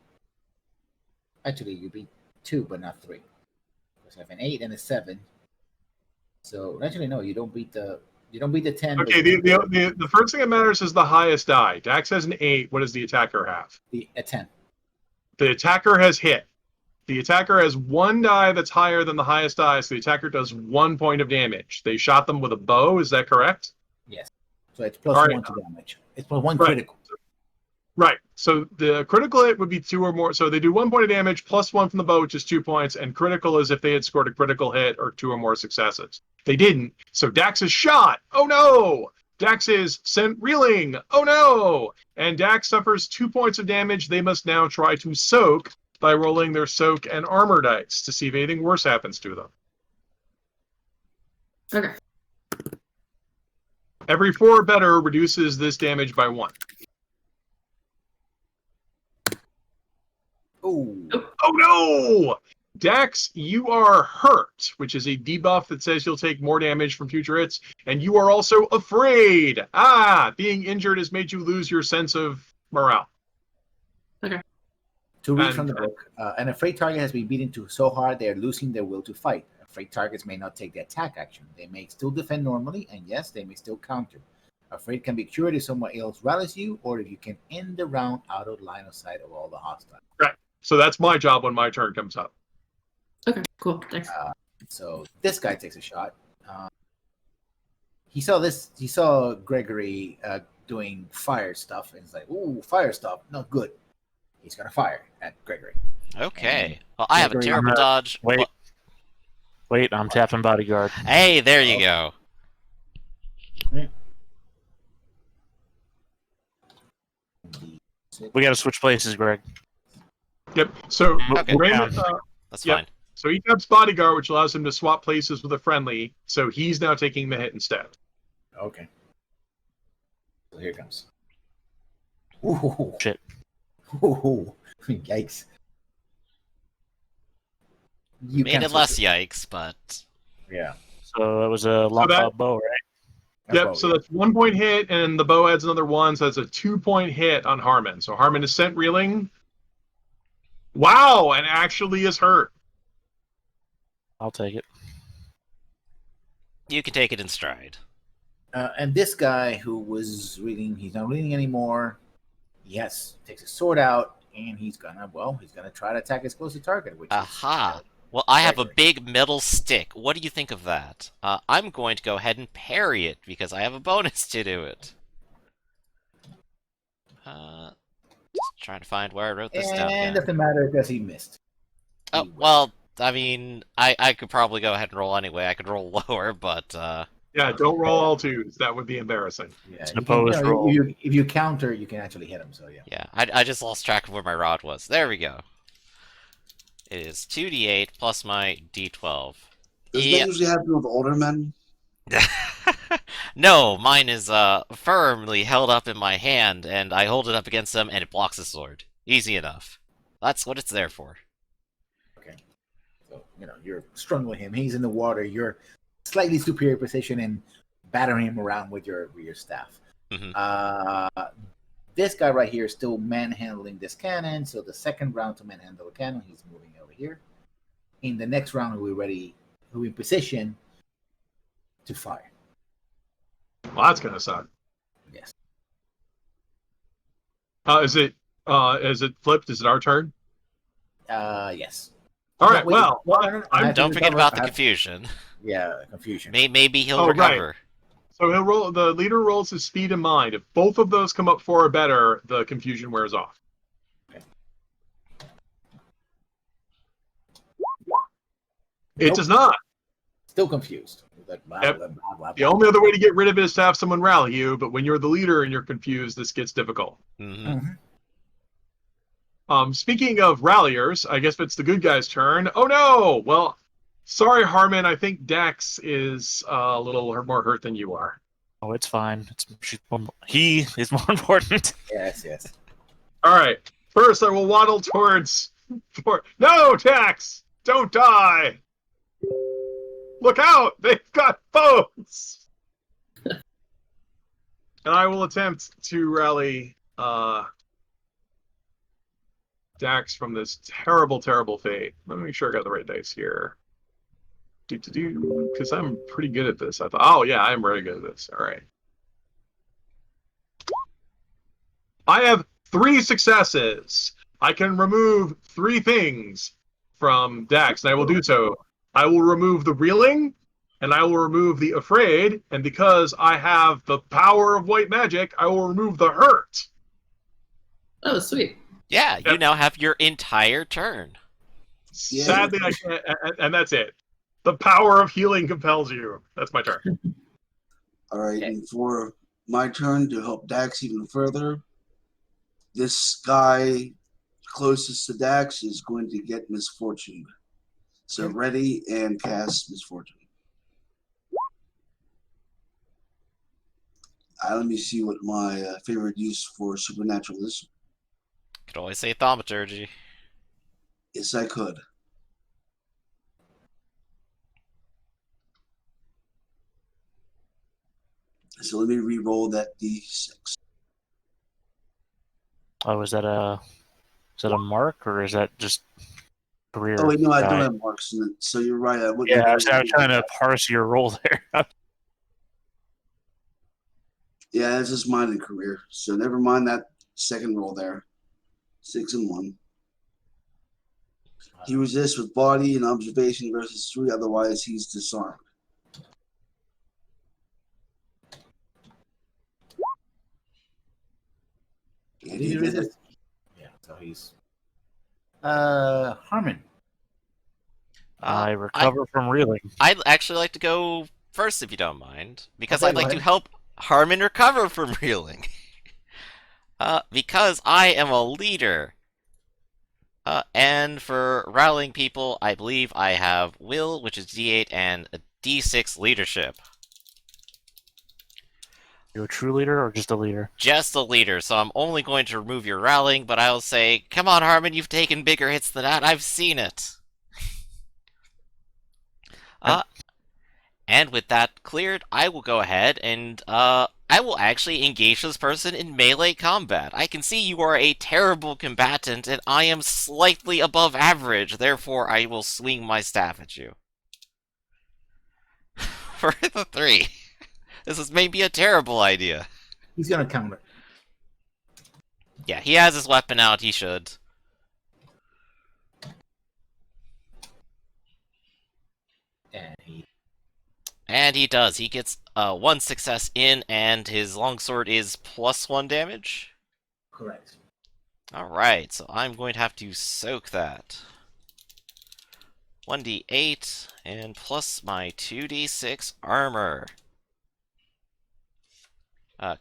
Speaker 4: Actually, you beat two, but not three. Because I have an 8 and a 7. So actually, no, you don't beat the 10.
Speaker 2: Okay, the first thing that matters is the highest die. Dax has an 8. What does the attacker have?
Speaker 4: A 10.
Speaker 2: The attacker has hit. The attacker has one die that's higher than the highest die, so the attacker does 1 point of damage. They shot them with a bow, is that correct?
Speaker 4: Yes. So it's plus
Speaker 2: All right.
Speaker 4: 1 to damage. It's plus 1
Speaker 2: Right.
Speaker 4: critical.
Speaker 2: Right. So the critical hit would be 2 or more. So they do 1 point of damage plus 1 from the bow, which is 2 points, and critical is if they had scored a critical hit or 2 or more successes. They didn't. So Dax is shot. Oh no! Dax is sent reeling. Oh no! And Dax suffers 2 points of damage. They must now try to soak by rolling their soak and armor dice to see if anything worse happens to them.
Speaker 5: Okay.
Speaker 2: Every 4 or better reduces this damage by 1.
Speaker 4: Oh.
Speaker 2: Oh no! Dax, you are hurt, which is a debuff that says you'll take more damage from future hits, and you are also afraid. Being injured has made you lose your sense of morale.
Speaker 4: To read
Speaker 2: And-
Speaker 4: from the book, an afraid target has been beaten so hard they are losing their will to fight. Afraid targets may not take the attack action. They may still defend normally, and yes, they may still counter. Afraid can be cured if someone else rallies you, or if you can end the round out of line of sight of all the hostiles.
Speaker 2: So that's my job when my turn comes up.
Speaker 5: Okay, cool. Thanks.
Speaker 4: So this guy takes a shot. He saw Gregory doing fire stuff, and he's like, "Ooh, fire stuff, not good." He's gonna fire at Gregory.
Speaker 3: Okay. Well, I have a
Speaker 4: Gregory,
Speaker 3: terrible dodge.
Speaker 1: Wait.
Speaker 3: Well,
Speaker 1: Wait, I'm tapping bodyguard.
Speaker 3: hey, there you go.
Speaker 1: We got to switch places, Greg.
Speaker 2: Yep. So
Speaker 3: Okay.
Speaker 2: Raymond,
Speaker 3: That's
Speaker 2: Yep.
Speaker 3: fine.
Speaker 2: so he taps bodyguard, which allows him to swap places with a friendly. So he's now taking the hit instead.
Speaker 4: Okay. So here it comes. Ooh.
Speaker 1: Shit.
Speaker 4: Ooh. Yikes. You
Speaker 3: Made
Speaker 4: can
Speaker 3: it
Speaker 4: switch
Speaker 3: less yikes, but
Speaker 4: Yeah.
Speaker 1: So that was a bow, right?
Speaker 2: Yep. So that's 1 point hit, and the bow adds another 1, so that's a 2 point hit on Harmon. So Harmon is sent reeling. Wow, and actually is hurt.
Speaker 1: I'll take it.
Speaker 3: you can take it in stride.
Speaker 4: And this guy who was reading, he's not reading anymore. Yes, takes his sword out, and he's gonna try to attack his closest target, which
Speaker 3: Aha.
Speaker 4: is
Speaker 3: Well, I have a
Speaker 4: Gregory.
Speaker 3: big metal stick. What do you think of that? I'm going to go ahead and parry it because I have a bonus to do it. Just trying to find where I wrote this down
Speaker 4: And
Speaker 3: again.
Speaker 4: doesn't matter because he missed.
Speaker 3: Oh,
Speaker 4: He
Speaker 3: well, I mean, I could probably go ahead and roll anyway. I could roll lower, but
Speaker 2: Yeah, don't roll all 2s. That would be embarrassing.
Speaker 4: Yeah,
Speaker 1: It's
Speaker 4: you
Speaker 1: an
Speaker 4: can-
Speaker 1: opposed roll.
Speaker 4: if you counter, you can actually hit him. So yeah.
Speaker 3: yeah, I just lost track of where my rod was. There we go. It is 2d8 plus my d12.
Speaker 6: Does
Speaker 3: Yeah.
Speaker 6: that usually happen with older men?
Speaker 3: No, mine is firmly held up in my hand, and I hold it up against them, and it blocks the sword. Easy enough. That's what it's there for.
Speaker 4: So you're strung with him. He's in the water. You're slightly superior position and battering him around with your staff.
Speaker 3: Mm-hmm.
Speaker 4: This guy right here is still manhandling this cannon. So the second round to manhandle the cannon, he's moving over here. In the next round, we're in position to fire.
Speaker 2: Well, that's gonna suck.
Speaker 4: Yes.
Speaker 2: Is it flipped? Is it our turn?
Speaker 4: Yes.
Speaker 2: All right.
Speaker 4: Wait,
Speaker 2: well,
Speaker 3: Don't forget about the confusion.
Speaker 4: Yeah, confusion.
Speaker 3: Maybe he'll recover.
Speaker 2: Right. So he'll roll. The leader rolls his speed and mind. If both of those come up 4 or better, the confusion wears off.
Speaker 4: Okay.
Speaker 2: It does not.
Speaker 4: Still confused. Blah,
Speaker 2: Yep.
Speaker 4: blah, blah, blah,
Speaker 2: The only other way to get rid of it is to have someone rally you. But when you're the leader and you're confused, this gets difficult.
Speaker 3: Mm-hmm.
Speaker 2: Speaking of ralliers, I guess it's the good guy's turn. Oh no! Well, sorry, Harmon. I think Dax is a little more hurt than you are.
Speaker 1: Oh, it's fine. He is more important.
Speaker 4: Yes.
Speaker 2: All right. First, I will waddle towards. No, Dax! Don't die! Look out! They've got boats! And I will attempt to rally Dax from this terrible, terrible fate. Let me make sure I got the right dice here. Because I'm pretty good at this. I thought, oh yeah, I'm very good at this. All right. I have 3 successes. I can remove 3 things from Dax, and I will do so. I will remove the reeling, and I will remove the afraid, and because I have the power of white magic, I will remove the hurt.
Speaker 5: Oh, sweet.
Speaker 3: Yeah, you now have your entire turn.
Speaker 6: Yeah.
Speaker 2: Sadly, I can't, and that's it. The power of healing compels you. That's my turn.
Speaker 6: All right, and for my turn to help Dax even further, this guy closest to Dax is going to get misfortune. So ready and cast misfortune. Let me see what my favorite use for supernatural is.
Speaker 3: Could always say thaumaturgy.
Speaker 6: Yes, I could. So let me re-roll that d6.
Speaker 1: Oh, is that a mark or is that just career?
Speaker 6: Oh wait, no, I don't have marks in it. So you're right. I wouldn't.
Speaker 1: Yeah, I was trying to parse your roll there.
Speaker 6: Yeah, this is mine in career. So never mind that second roll there. 6 and 1. He resists with body and observation versus 3. Otherwise, he's disarmed. And he did it.
Speaker 4: Yeah, so he's Harmon.
Speaker 1: I recover from reeling.
Speaker 3: I'd actually like to go first, if you don't mind, because
Speaker 4: Okay,
Speaker 3: I'd like
Speaker 4: go
Speaker 3: to
Speaker 4: ahead.
Speaker 3: help Harmon recover from reeling. Because I am a leader. And for rallying people, I believe I have will, which is D8, and a D6 leadership.
Speaker 1: You're a true leader or just a leader?
Speaker 3: Just a leader, so I'm only going to remove your rallying, but I'll say, come on, Harmon, you've taken bigger hits than that. I've seen it. And with that cleared, I will go ahead and I will actually engage this person in melee combat. I can see you are a terrible combatant, and I am slightly above average. Therefore, I will swing my staff at you. For the 3. This is maybe a terrible idea.
Speaker 4: He's gonna counter.
Speaker 3: Yeah, he has his weapon out. He should. And he does. He gets 1 success in, and his longsword is +1 damage.
Speaker 4: Correct.
Speaker 3: Alright, so I'm going to have to soak that. 1d8, and plus my 2d6 armor.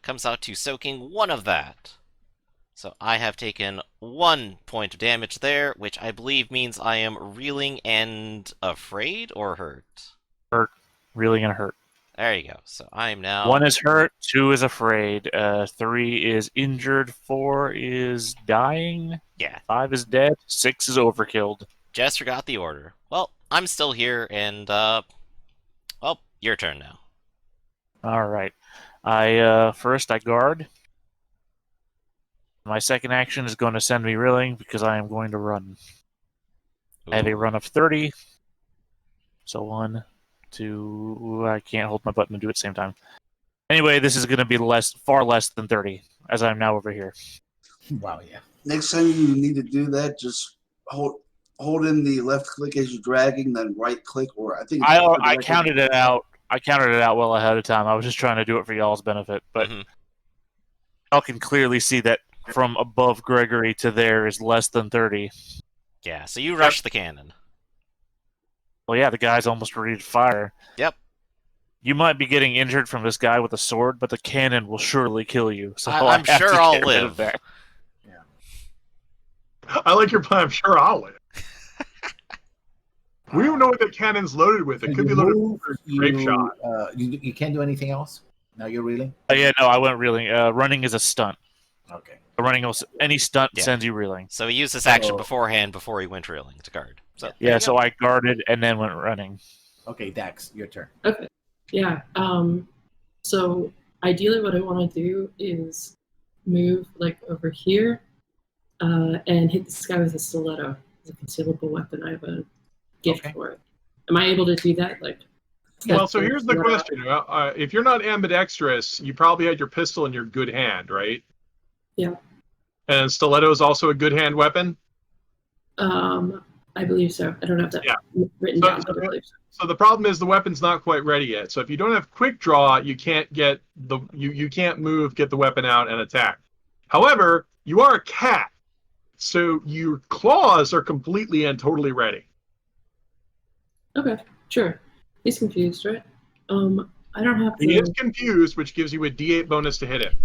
Speaker 3: Comes out to soaking 1 of that. So I have taken 1 point of damage there, which I believe means I am reeling and afraid or hurt.
Speaker 1: Hurt. Reeling and hurt.
Speaker 3: There you go. So I am now...
Speaker 1: 1 is hurt, 2 is afraid, 3 is injured, 4 is dying,
Speaker 3: Yeah.
Speaker 1: 5 is dead, 6 is overkilled.
Speaker 3: Just forgot the order. Well, I'm still here, and, well, Your turn now.
Speaker 1: All right. First I guard. My second action is going to send me reeling because I am going to run. I have a
Speaker 3: Ooh.
Speaker 1: run of 30. So 1, 2. I can't hold my button and do it at the same time. Anyway, this is going to be far less than 30, as I'm now over here.
Speaker 4: Wow, yeah.
Speaker 6: Next time you need to do that, just hold in the left click as you're dragging, then right click, or I think it's
Speaker 1: I counted it out. I counted it out well ahead of time. I was just trying to do it for y'all's benefit, but y'all can clearly see that from above Gregory to there is less than 30.
Speaker 3: Yeah, so you rush the cannon.
Speaker 1: Well, yeah, the guy's almost ready to fire.
Speaker 3: Yep.
Speaker 1: You might be getting injured from this guy with a sword, but the cannon will surely kill you. So
Speaker 3: I'm
Speaker 1: I have
Speaker 3: sure
Speaker 1: to
Speaker 3: I'll
Speaker 1: get rid of
Speaker 3: live.
Speaker 1: that.
Speaker 2: I like your plan. I'm sure I'll win. We don't know what the cannon's loaded with. It
Speaker 4: So
Speaker 2: could
Speaker 4: you
Speaker 2: be loaded
Speaker 4: move,
Speaker 2: with a grape shot.
Speaker 4: You can't do anything else? Now you're reeling?
Speaker 1: Yeah, no, I went reeling. Running is a stunt.
Speaker 4: Okay.
Speaker 1: Any stunt
Speaker 3: Yeah.
Speaker 1: sends you reeling.
Speaker 3: So he used this action
Speaker 4: Oh.
Speaker 3: beforehand before he went reeling to guard. So there
Speaker 1: Yeah,
Speaker 3: you
Speaker 1: so
Speaker 3: go.
Speaker 1: I guarded and then went running.
Speaker 4: Okay, Dax, your turn.
Speaker 5: Okay. Yeah. So ideally, what I want to do is move like over here, and hit this guy with a stiletto. It's a concealable weapon. I have a gift
Speaker 4: Okay.
Speaker 5: for it. Am I able to do that? Like.
Speaker 2: Well, so here's the question. If you're not ambidextrous, you probably had your pistol in your good hand, right?
Speaker 5: Yeah.
Speaker 2: And stiletto is also a good hand weapon?
Speaker 5: I believe so. I don't have that written
Speaker 2: So-
Speaker 5: down, but I believe so.
Speaker 2: So the problem is the weapon's not quite ready yet. So if you don't have quick draw, you can't get you can't move, get the weapon out, and attack. However, you are a cat, so your claws are completely and totally ready.
Speaker 5: Okay, sure. He's confused, right? I don't have
Speaker 2: He is
Speaker 5: the
Speaker 2: confused, which gives you a D8 bonus to hit it.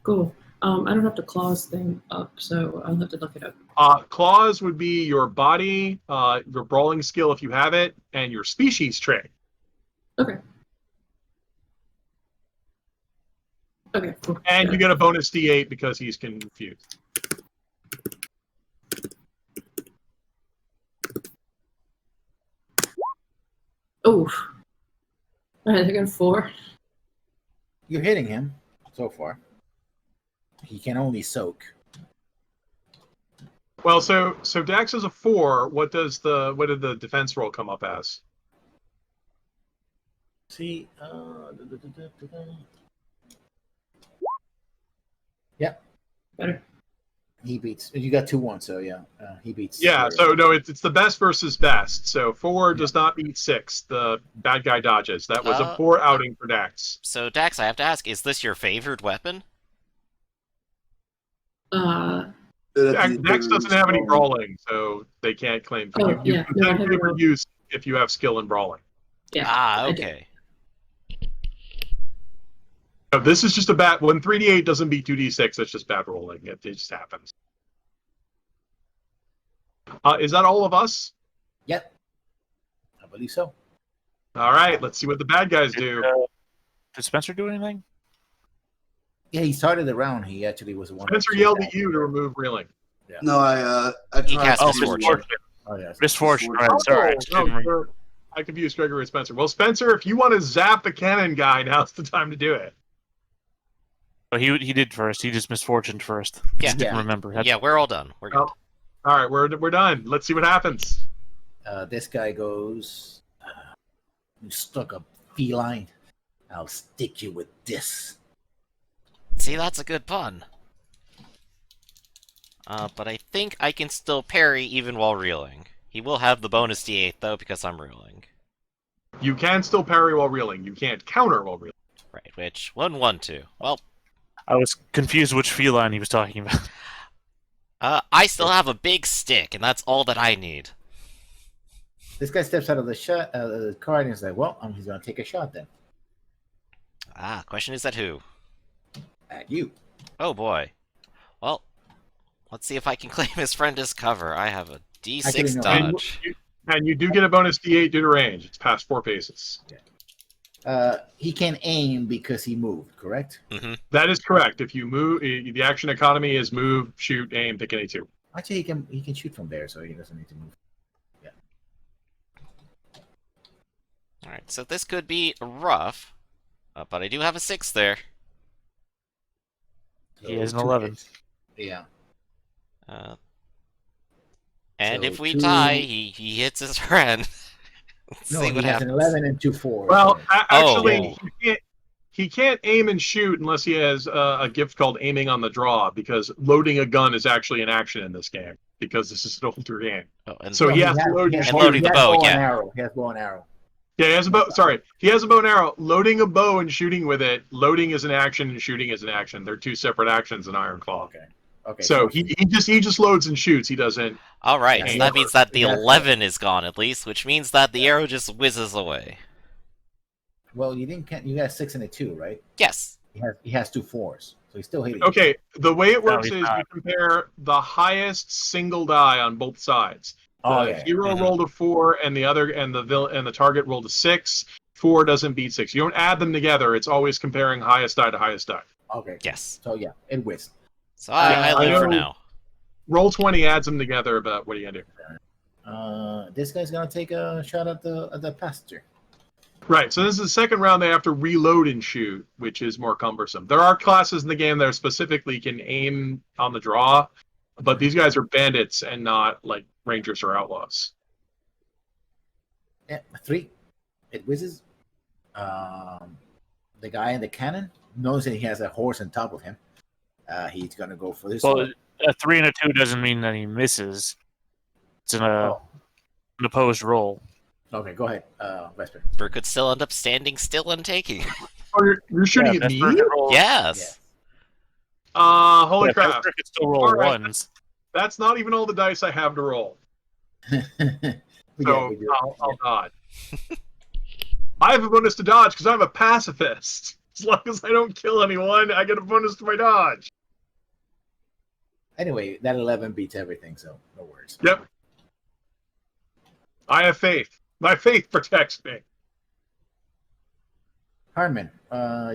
Speaker 5: cool. I don't have the claws thing up, so I'll have to look it up.
Speaker 2: Claws would be your body, your brawling skill if you have it, and your species trait.
Speaker 5: Okay. Okay, cool.
Speaker 2: And
Speaker 5: Got
Speaker 2: you
Speaker 5: it.
Speaker 2: get a bonus D8 because he's confused.
Speaker 5: Oh. All right, I got 4.
Speaker 4: You're hitting him so far. He can only soak.
Speaker 2: Well, so Dax is a 4. What did the defense roll come up as?
Speaker 4: See, Yep.
Speaker 5: Better.
Speaker 4: He beats. You got 2-1, so yeah, he beats.
Speaker 2: Yeah,
Speaker 4: your-
Speaker 2: so no, it's the best versus best. So 4 does not beat 6. The bad guy dodges. That was a poor outing for Dax.
Speaker 3: So Dax, I have to ask, is this your favorite weapon?
Speaker 2: Dax doesn't have any brawling, so they can't claim.
Speaker 5: Oh,
Speaker 2: You
Speaker 5: yeah,
Speaker 2: can
Speaker 5: no, I
Speaker 2: claim
Speaker 5: have
Speaker 2: favored
Speaker 5: no-
Speaker 2: use if you have skill in brawling.
Speaker 5: Yeah.
Speaker 3: Ah,
Speaker 5: I do.
Speaker 3: okay.
Speaker 2: No, this is just a bad. When 3d8 doesn't beat 2d6, that's just bad rolling. It just happens. Is that all of us?
Speaker 4: Yep. I believe so.
Speaker 2: All right, let's see what the bad guys do.
Speaker 1: Did Spencer do anything?
Speaker 4: Yeah, he started the round. He actually was the one.
Speaker 2: Spencer yelled at you to remove reeling.
Speaker 6: No, I
Speaker 3: He
Speaker 6: tried.
Speaker 3: cast
Speaker 1: Oh,
Speaker 3: Misfortune.
Speaker 4: Oh yes.
Speaker 1: Misfortune. Right, sorry.
Speaker 2: no, I confused Gregory with Spencer. Well, Spencer, if you want to zap the cannon guy, now's the time to do it.
Speaker 1: But he did first. He just misfortuned first.
Speaker 3: Yeah.
Speaker 1: Just didn't remember.
Speaker 3: Yeah, we're all done. We're good.
Speaker 2: Well, all right, we're done. Let's see what happens.
Speaker 4: This guy goes. You stuck a feline. I'll stick you with this.
Speaker 3: See, that's a good pun. But I think I can still parry even while reeling. He will have the bonus D8 though because I'm reeling.
Speaker 2: You can still parry while reeling. You can't counter while reeling.
Speaker 3: Right, which wouldn't want to. Well,
Speaker 1: I was confused which feline he was talking about.
Speaker 3: I still have a big stick, and that's all that I need.
Speaker 4: This guy steps out of the car and he's like, "Well, he's gonna take a shot then
Speaker 3: Ah, question is at who?
Speaker 4: at you."
Speaker 3: Oh boy. Well, let's see if I can claim his friend as cover. I have a D6
Speaker 4: Actually, no.
Speaker 3: dodge.
Speaker 2: And you do get a bonus D8 due to range. It's past 4 paces.
Speaker 4: He can aim because he moved. Correct.
Speaker 2: That is correct. If you move, the action economy is move, shoot, aim, pick any two.
Speaker 4: Actually, he can shoot from there, so he doesn't need to move. Yeah.
Speaker 3: Alright, so this could be rough, but I do have a 6 there.
Speaker 1: He has an
Speaker 4: two
Speaker 1: 11.
Speaker 4: hits. Yeah.
Speaker 3: And
Speaker 4: So
Speaker 3: if we
Speaker 4: two-
Speaker 3: tie, he hits his friend. Let's
Speaker 4: No,
Speaker 3: see
Speaker 4: he
Speaker 3: what
Speaker 4: has
Speaker 3: happens.
Speaker 4: an 11 and 2 4s.
Speaker 2: Well, actually,
Speaker 3: whoa.
Speaker 2: he can't aim and shoot unless he has a gift called aiming on the draw, because loading a gun is actually an action in this game, because this is an older game.
Speaker 3: Oh, and
Speaker 2: So he has to load and
Speaker 3: And loading
Speaker 2: shoot.
Speaker 3: the bow,
Speaker 4: and
Speaker 3: yeah.
Speaker 4: arrow. He has bow and arrow.
Speaker 2: Yeah, he has a bow. Sorry, he has a bow and arrow. Loading a bow and shooting with it. Loading is an action and shooting is an action. They're two separate actions in Ironclaw.
Speaker 4: Okay.
Speaker 2: So he just loads and shoots. He doesn't.
Speaker 3: Alright,
Speaker 4: Yeah,
Speaker 3: so that means that the
Speaker 4: yeah.
Speaker 3: 11 is gone at least, which means that the arrow just whizzes away.
Speaker 4: Well, you didn't count. You got a 6 and a 2, right?
Speaker 3: Yes.
Speaker 4: He has 2 4s, so he's still hitting.
Speaker 2: Okay, the way it works
Speaker 1: he's
Speaker 2: is
Speaker 1: not.
Speaker 2: you compare the highest single die on both sides.
Speaker 4: Oh,
Speaker 2: The
Speaker 4: yeah.
Speaker 2: hero rolled a 4, and the target rolled a 6. 4 doesn't beat 6. You don't add them together. It's always comparing highest die to highest die.
Speaker 4: Okay.
Speaker 3: Yes.
Speaker 4: So yeah, it whizzed.
Speaker 3: So I leave for
Speaker 2: know.
Speaker 3: now.
Speaker 2: Roll 20 adds them together, but what are you gonna do?
Speaker 4: This guy's gonna take a shot at the passenger.
Speaker 2: Right. So this is the second round. They have to reload and shoot, which is more cumbersome. There are classes in the game that specifically can aim on the draw, but these guys are bandits and not like rangers or outlaws.
Speaker 4: Yeah, 3. It whizzes. The guy in the cannon knows that he has a horse on top of him. He's gonna go for this
Speaker 1: Well,
Speaker 4: one.
Speaker 1: a 3 and a 2 doesn't mean that he misses. It's an opposed roll.
Speaker 4: Okay, go ahead, Vesper.
Speaker 3: Burr could still end up standing still and taking.
Speaker 2: Oh, you're shooting at
Speaker 1: Vesper
Speaker 2: me?
Speaker 1: could roll-
Speaker 3: Yes.
Speaker 2: Holy
Speaker 1: yeah,
Speaker 2: crap!
Speaker 1: Vesper could still roll
Speaker 2: All right.
Speaker 1: ones.
Speaker 2: That's not even all the dice I have to roll. So I'll dodge. I have a bonus to dodge because I'm a pacifist. As long as I don't kill anyone, I get a bonus to my dodge.
Speaker 4: Anyway, that 11 beats everything, so no worries.
Speaker 2: Yep. I have faith. My faith protects me.
Speaker 4: Harmon,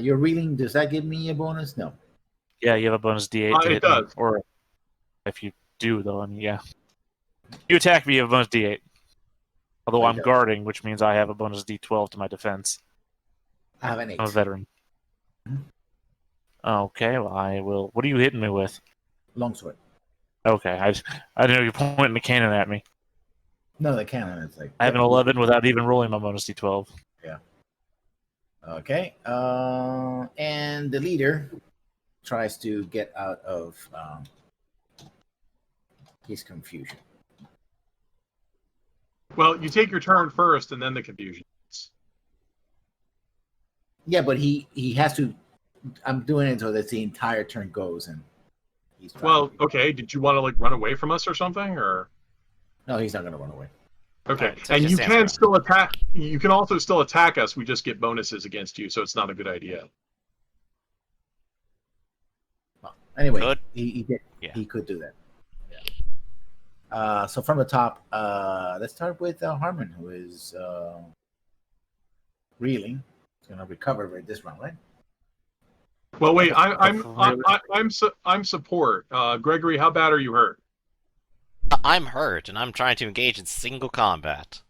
Speaker 4: you're reeling. Does that give me a bonus? No.
Speaker 1: Yeah, you have a bonus D8 to
Speaker 2: It
Speaker 1: hit me.
Speaker 2: does.
Speaker 1: Or if you do, though, and yeah. You attack me, you have a bonus D8. Although
Speaker 4: I
Speaker 1: I'm
Speaker 4: don't.
Speaker 1: guarding, which means I have a bonus D12 to my defense.
Speaker 4: I have an 8.
Speaker 1: I'm a veteran.
Speaker 4: Mhm.
Speaker 1: Okay, well, I will. What are you hitting me with?
Speaker 4: Longsword.
Speaker 1: Okay, I didn't know you're pointing the cannon at me.
Speaker 4: No, the cannon is like.
Speaker 1: I have an 11 without even rolling my bonus D12.
Speaker 4: Okay. And the leader tries to get out of his confusion.
Speaker 2: Well, you take your turn first, and then the confusion.
Speaker 4: Yeah, but he has to. I'm doing it so that the entire turn goes, and he's.
Speaker 2: Well, okay. Did you want to like run away from us or something, or?
Speaker 4: No, he's not going to run away.
Speaker 2: Okay,
Speaker 3: Alright, so
Speaker 2: and
Speaker 3: just
Speaker 2: you
Speaker 3: stand
Speaker 2: can
Speaker 3: around.
Speaker 2: still attack. You can also still attack us. We just get bonuses against you, so it's not a good idea.
Speaker 4: Well, anyway,
Speaker 3: Could.
Speaker 4: he did.
Speaker 3: Yeah.
Speaker 4: He could do that. Yeah. So from the top, let's start with Harmon, who is reeling. He's going to recover right this round, right?
Speaker 2: Well, wait. I'm support. Gregory, how bad are you hurt?
Speaker 3: I'm hurt, and I'm trying to engage in single combat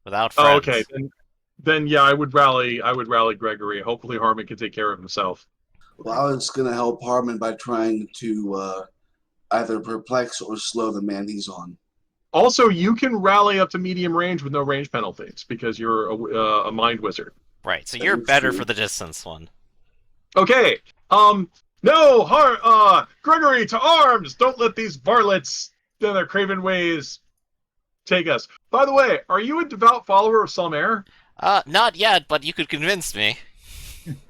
Speaker 3: without
Speaker 2: Oh,
Speaker 3: friends.
Speaker 2: okay. Then yeah, I would rally Gregory. Hopefully, Harmon can take care of himself.
Speaker 6: Well, I was going to help Harmon by trying to either perplex or slow the man he's on.
Speaker 2: Also, you can rally up to medium range with no range penalties because you're a mind wizard.
Speaker 3: Right, so you're
Speaker 6: That's
Speaker 3: better
Speaker 6: true.
Speaker 3: for the distance one.
Speaker 2: Okay. Gregory, to arms! Don't let these varlets and their craven ways take us. By the way, are you a devout follower of Salmaire?
Speaker 3: Not yet, but you could convince me.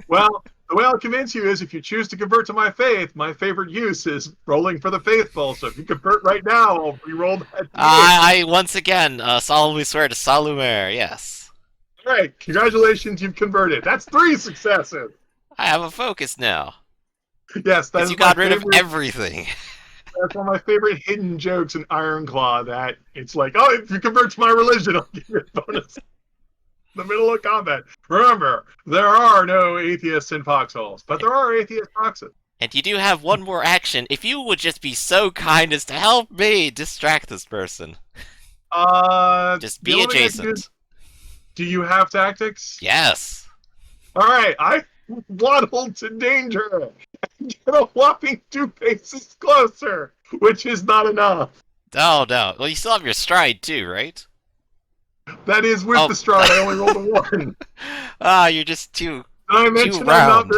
Speaker 2: Well, the way I'll convince you is if you choose to convert to my faith, my favorite use is rolling for the faithful. So if you convert right now, I'll re-roll that.
Speaker 3: I once again solemnly swear to Salumere, yes.
Speaker 2: All right, congratulations, you've converted. That's 3 successes.
Speaker 3: I have a focus now.
Speaker 2: Yes,
Speaker 3: Because you got rid of everything.
Speaker 2: That's one of my favorite hidden jokes in Ironclaw. That it's like, oh, if you convert to my religion, I'll give you a bonus. In the middle of combat. Remember, there are no atheists in foxholes, but there are atheist foxes.
Speaker 3: And you do have one more action. If you would just be so kind as to help me distract this person.
Speaker 2: The
Speaker 3: Just be
Speaker 2: only thing I can do
Speaker 3: adjacent.
Speaker 2: is- Do you have tactics?
Speaker 3: Yes.
Speaker 2: All right, I waddle to danger and get a whopping 2 paces closer, which is not enough.
Speaker 3: Oh, no. Well, you still have your stride, too, right?
Speaker 2: That is with
Speaker 3: Oh.
Speaker 2: the stride. I only rolled a 1.
Speaker 3: You're just too
Speaker 2: I mentioned
Speaker 3: round.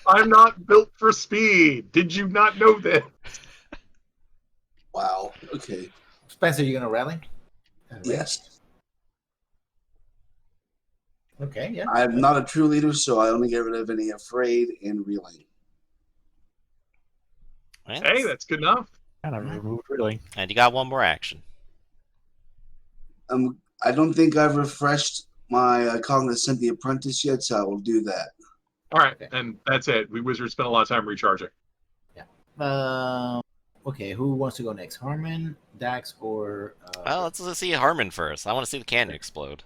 Speaker 2: I'm not built for speed. Did you not know this?
Speaker 6: Wow. Okay.
Speaker 4: Spencer, you gonna rally?
Speaker 6: Yes.
Speaker 4: Okay. Yeah.
Speaker 6: I'm not a true leader, so I only get rid of any afraid and reeling.
Speaker 2: Hey, that's good enough.
Speaker 1: Kind of removed, really.
Speaker 3: And you got one more action.
Speaker 6: I don't think I've refreshed my Cognizant the Apprentice yet, so I will do that.
Speaker 2: All right, and that's it. We wizards spent a lot of time recharging.
Speaker 4: Okay, who wants to go next? Harmon, Dax, or?
Speaker 3: Well, let's see Harmon first. I want to see the cannon explode.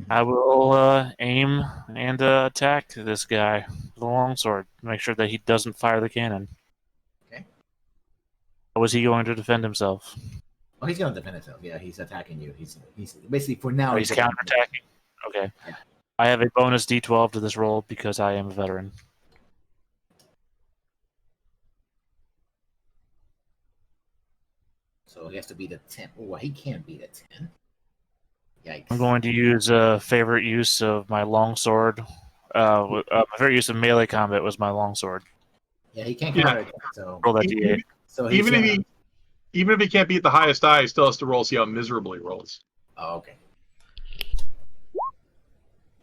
Speaker 1: I will aim and attack this guy with a longsword. Make sure that he doesn't fire the cannon.
Speaker 4: Okay.
Speaker 1: How is he going to defend himself?
Speaker 4: Oh, he's gonna defend himself. Yeah, he's attacking you. He's basically for now.
Speaker 1: Oh, he's counterattacking. Okay. Yeah. I have a bonus D12 to this roll because I am a veteran.
Speaker 4: So he has to beat a 10. Oh, well, he can't beat a 10. Yikes.
Speaker 1: I'm going to use a favorite use of my longsword. My favorite use of melee combat was my longsword.
Speaker 4: Yeah, he can't counter it. So
Speaker 1: roll that D8.
Speaker 4: So
Speaker 2: even if he can't beat the highest die, he still has to roll. See how miserably he rolls.
Speaker 4: Oh, okay.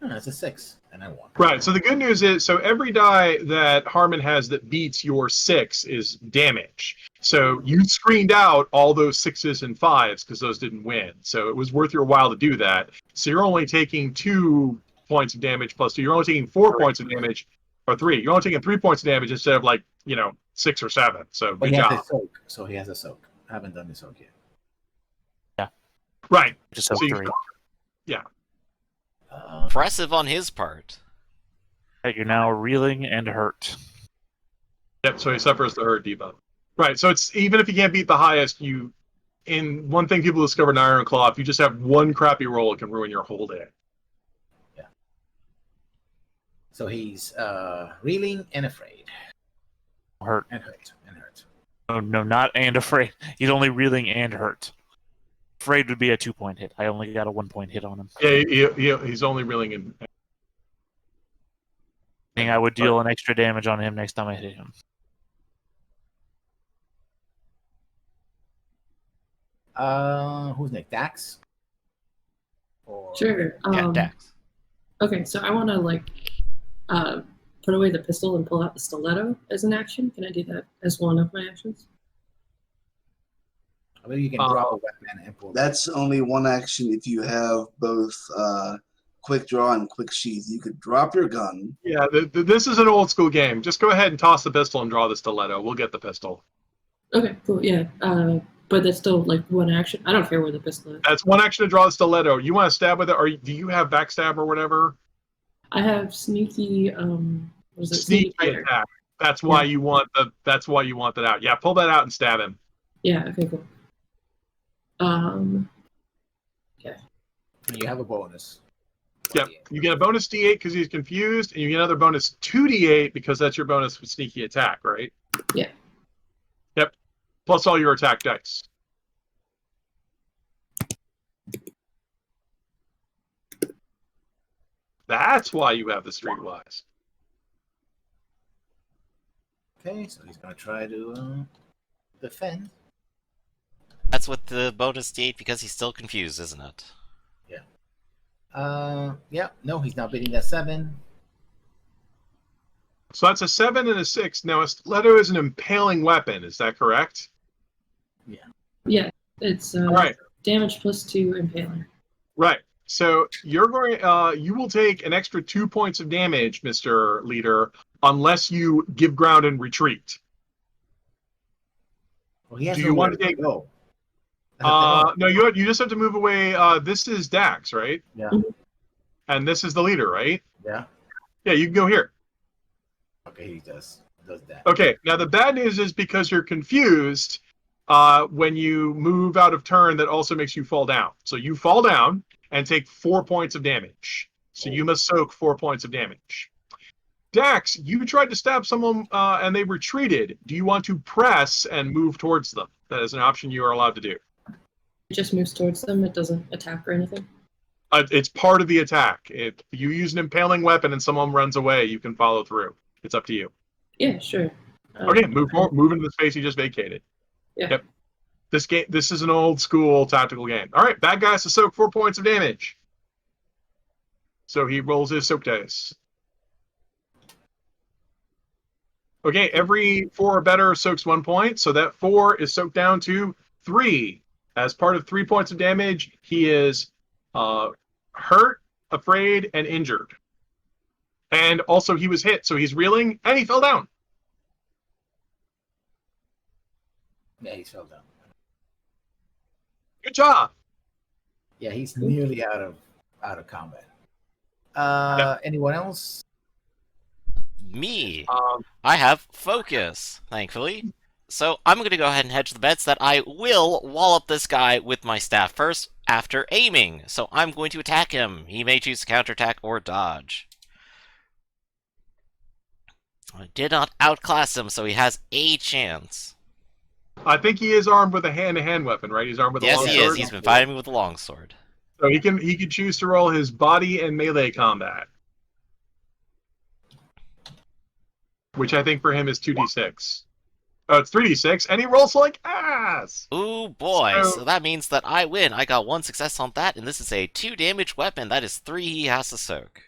Speaker 4: Oh, that's a 6, and I won.
Speaker 2: Right. So the good news is, so every die that Harmon has that beats your 6 is damage. So you screened out all those 6s and 5s because those didn't win. So it was worth your while to do that. So you're only taking 2 points of damage plus 2. You're only taking 4 points of damage, or 3. You're only taking 3 points of damage instead of 6 or 7. So
Speaker 4: But
Speaker 2: good job.
Speaker 4: Has a soak, so he has a soak. I haven't done the soak yet.
Speaker 1: Yeah.
Speaker 2: Right.
Speaker 1: Just
Speaker 2: so
Speaker 1: 3.
Speaker 2: Yeah.
Speaker 3: Impressive on his part.
Speaker 1: You're now reeling and hurt.
Speaker 2: Yep, so he suffers the hurt debuff. Right, so it's even if you can't beat the highest, one thing people discovered in Ironclaw, if you just have one crappy roll, it can ruin your whole day.
Speaker 4: Yeah. So he's reeling and afraid.
Speaker 1: Hurt.
Speaker 4: And hurt. And hurt.
Speaker 1: Oh, no, not and afraid. He's only reeling and hurt. Afraid would be a 2-point hit. I only got a 1-point hit on him.
Speaker 2: Yeah, he's only reeling in.
Speaker 1: I would deal an extra damage on him next time I hit him.
Speaker 4: Who's next? Dax? Or...
Speaker 5: Sure.
Speaker 3: Yeah, Dax.
Speaker 5: Okay, so I want to put away the pistol and pull out the stiletto as an action. Can I do that as one of my actions?
Speaker 4: I believe you can drop a weapon and pull.
Speaker 6: That's only one action if you have both quick draw and quick sheath. You could drop your gun.
Speaker 2: Yeah, this is an old school game. Just go ahead and toss the pistol and draw the stiletto. We'll get the pistol.
Speaker 5: Okay, cool. Yeah, but that's still one action. I don't care where the pistol is.
Speaker 2: That's one action to draw the stiletto. You want to stab with it, or do you have backstab or whatever?
Speaker 5: I have sneaky. What is it?
Speaker 2: Sneaky attack. That's why you want the. That's why you want that out. Yeah, pull that out and stab him.
Speaker 5: Yeah. Okay. Cool. Okay.
Speaker 4: You have a bonus.
Speaker 2: Yep. You get a bonus D8 because he's confused, and you get another bonus 2D8 because that's your bonus for sneaky attack, right?
Speaker 5: Yeah.
Speaker 2: Yep. Plus all your attack dice. That's why you have the Streetwise.
Speaker 4: Okay, so he's gonna try to defend.
Speaker 3: That's with the bonus D8 because he's still confused, isn't it?
Speaker 4: Yeah. No, he's not beating that 7.
Speaker 2: So that's a 7 and a 6. Now, a stiletto is an impaling weapon. Is that correct?
Speaker 5: Yeah. It's
Speaker 2: All right.
Speaker 5: damage plus 2 impaler.
Speaker 2: Right. So you're going. You will take an extra 2 points of damage, Mr. Leader, unless you give ground and retreat.
Speaker 4: Well, he has
Speaker 2: Do you want to take?
Speaker 4: go?
Speaker 2: No, you just have to move away. This is Dax, right?
Speaker 4: Yeah.
Speaker 2: And this is the leader, right?
Speaker 4: Yeah.
Speaker 2: Yeah, you can go here.
Speaker 4: Okay, he does that.
Speaker 2: Okay, now the bad news is because you're confused, when you move out of turn, that also makes you fall down. So you fall down, and take 4 points of damage. So you must soak 4 points of damage. Dax, you tried to stab someone and they retreated. Do you want to press and move towards them? That is an option you are allowed to do.
Speaker 5: It just moves towards them. It doesn't attack or anything.
Speaker 2: It's part of the attack. If you use an impaling weapon and someone runs away, you can follow through. It's up to you.
Speaker 5: Yeah, sure.
Speaker 2: Okay, move into the space you just vacated.
Speaker 5: Yeah.
Speaker 2: Yep. This is an old school tactical game. All right, bad guy has to soak 4 points of damage. So he rolls his soak dice. Okay, every 4 or better soaks 1 point, so that 4 is soaked down to 3. As part of 3 points of damage, he is hurt, afraid, and injured. And also he was hit, so he's reeling, and he fell down.
Speaker 4: Yeah, he fell down.
Speaker 2: Good job.
Speaker 4: Yeah, he's nearly out of combat. Anyone else?
Speaker 3: Me. I have focus, thankfully. So I'm going to go ahead and hedge the bets that I will wallop this guy with my staff first after aiming. So I'm going to attack him. He may choose to counterattack or dodge. I did not outclass him, so he has a chance.
Speaker 2: I think he is armed with a hand-to-hand weapon, right? He's armed with a longsword.
Speaker 3: Yes, he is. He's been fighting me with a longsword.
Speaker 2: So he can choose to roll his body and melee combat, which I think for him is 2d6. Oh, it's 3d6, and he rolls like ass!
Speaker 3: Ooh, boy. So that means that I win. I got 1 success on that, and this is a 2 damage weapon. That is 3 he has to soak.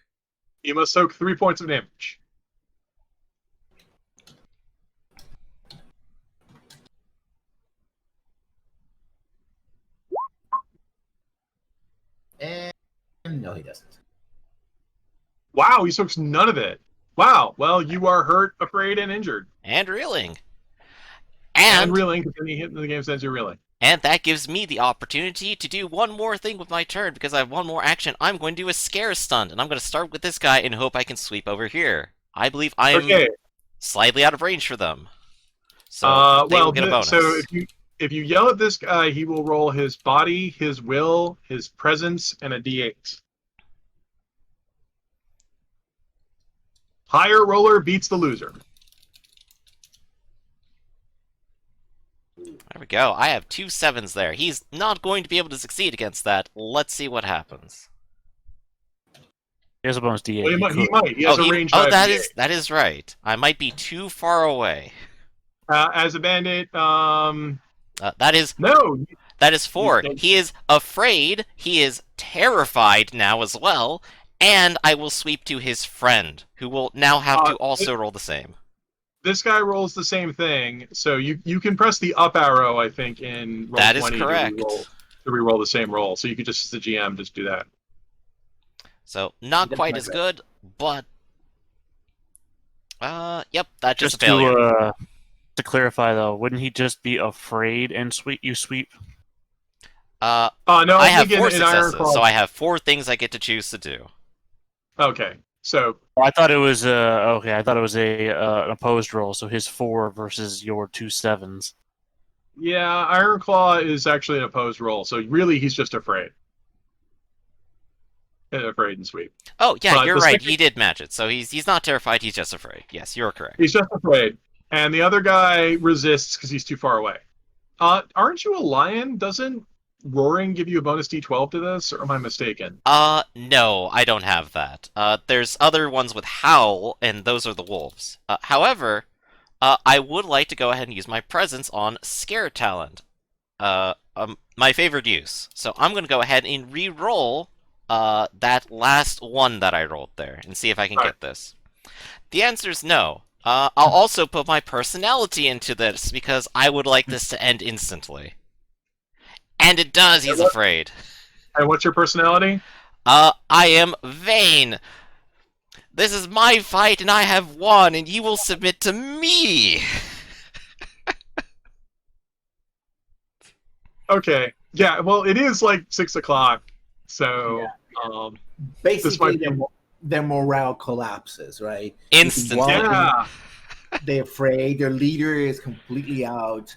Speaker 2: You must soak 3 points of damage.
Speaker 4: And no, he doesn't.
Speaker 2: Wow, he soaks none of it. Wow, well, you are hurt, afraid, and injured.
Speaker 3: And reeling.
Speaker 2: And reeling, because any hit in the game says you're reeling.
Speaker 3: And that gives me the opportunity to do one more thing with my turn, because I have one more action. I'm going to do a scare stunt, and I'm going to start with this guy and hope I can sweep over here. I believe I am slightly out of range for them. So they will get a bonus.
Speaker 2: So if you yell at this guy, he will roll his body, his will, his presence, and a d8. Higher roller beats the loser.
Speaker 3: There we go. I have 2 7s there. He's not going to be able to succeed against that. Let's see what happens.
Speaker 1: He has a bonus d8.
Speaker 2: Well, he might. He has a range 5
Speaker 3: that is right. I might be too far away.
Speaker 2: As a bandit,
Speaker 3: that is
Speaker 2: no.
Speaker 3: That is 4. He is afraid. He is terrified now as well. And I will sweep to his friend, who will now have to also roll the same.
Speaker 2: This guy rolls the same thing, so you can press the up arrow, I think, in roll
Speaker 3: that
Speaker 2: 20
Speaker 3: is correct.
Speaker 2: To re-roll the same roll. So you could just, as the GM, just do that.
Speaker 3: So, not quite as good, but... yep, that's just a
Speaker 1: to,
Speaker 3: failure.
Speaker 1: To clarify, though, wouldn't he just be afraid and you sweep?
Speaker 2: No,
Speaker 3: I have 4 successes, so I have 4 things I get to choose to do.
Speaker 2: Okay, so
Speaker 1: I thought it was I thought it was an opposed roll, so his 4 versus your 2 7s.
Speaker 2: Yeah, Ironclaw is actually an opposed roll, so really he's just afraid. Afraid and sweep.
Speaker 3: Oh yeah, you're right. He did match it, so he's not terrified. He's just afraid. Yes, you're correct.
Speaker 2: He's just afraid, and the other guy resists because he's too far away. Aren't you a lion? Doesn't roaring give you a bonus d12 to this, or am I mistaken?
Speaker 3: No, I don't have that. There's other ones with howl, and those are the wolves. However, I would like to go ahead and use my presence on scare talent. My favorite use. So I'm going to go ahead and re-roll that last one that I rolled there, and see if I can get this. The answer is no. I'll also put my personality into this, because I would like this to end instantly. And it does, he's afraid.
Speaker 2: And what's your personality?
Speaker 3: I am vain. This is my fight, and I have won, and you will submit to me.
Speaker 2: Okay. Yeah, well, it is like 6 o'clock, so... Yeah.
Speaker 4: Basically, their morale collapses, right?
Speaker 3: Instantly.
Speaker 2: Yeah.
Speaker 4: They're afraid. Their leader is completely out.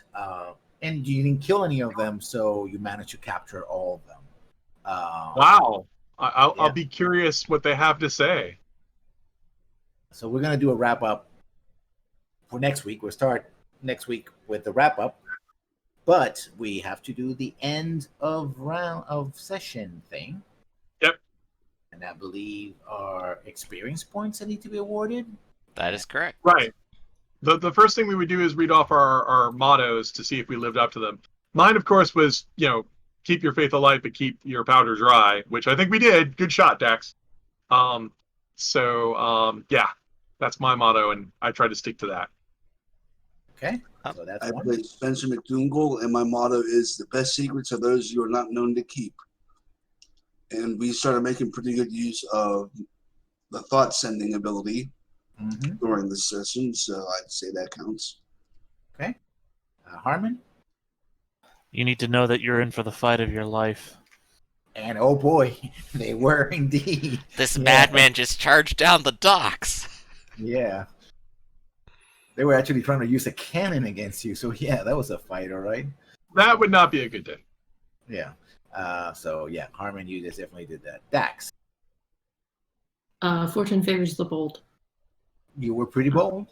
Speaker 4: And you didn't kill any of them, so you managed to capture all of them.
Speaker 2: Wow.
Speaker 4: Yeah.
Speaker 2: I'll be curious what they have to say.
Speaker 4: So we're gonna do a wrap up for next week. We'll start next week with the wrap up, but we have to do the end of session thing.
Speaker 2: Yep.
Speaker 4: And I believe our experience points that need to be awarded.
Speaker 3: That is correct.
Speaker 2: Right. The first thing we would do is read off our mottos to see if we lived up to them. Mine, of course, was, keep your faith alive, but keep your powder dry, which I think we did. Good shot, Dax. Yeah, that's my motto, and I try to stick to that.
Speaker 4: Okay, so that's
Speaker 6: I
Speaker 4: one.
Speaker 6: played Spencer McDougall, and my motto is the best secrets are those you are not known to keep. And we started making pretty good use of the thought sending ability during the session, so I'd say that counts.
Speaker 4: Okay. Harmon?
Speaker 1: You need to know that you're in for the fight of your life.
Speaker 4: And oh boy, they were indeed.
Speaker 3: This madman just charged down the docks.
Speaker 4: Yeah. They were actually trying to use a cannon against you, so yeah, that was a fight, all right?
Speaker 2: That would not be a good day.
Speaker 4: Yeah. Harmon, you just definitely did that. Dax?
Speaker 5: Fortune favors the bold.
Speaker 4: You were pretty bold.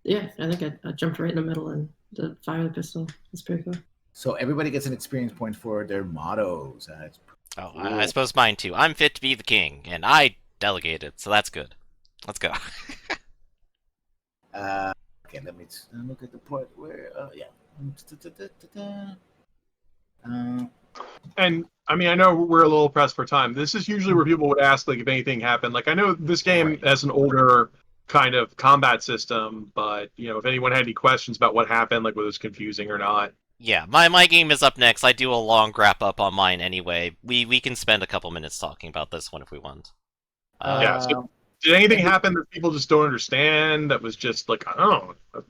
Speaker 5: Yeah, I think I jumped right in the middle and fired the pistol. That's pretty cool.
Speaker 4: So everybody gets an experience point for their mottos.
Speaker 3: Oh, I suppose mine too. I'm fit to be the king, and I delegated, so that's good. Let's go.
Speaker 4: Okay, let me look at the part where,
Speaker 2: And I mean, I know we're a little pressed for time. This is usually where people would ask, like, if anything happened. Like, I know this game has an older kind of combat system, but if anyone had any questions about what happened, like whether it's confusing or not.
Speaker 3: Yeah, my game is up next. I do a long wrap up on mine anyway. We can spend a couple minutes talking about this one if we want.
Speaker 2: So did anything happen that people just don't understand? That was just like, I don't know.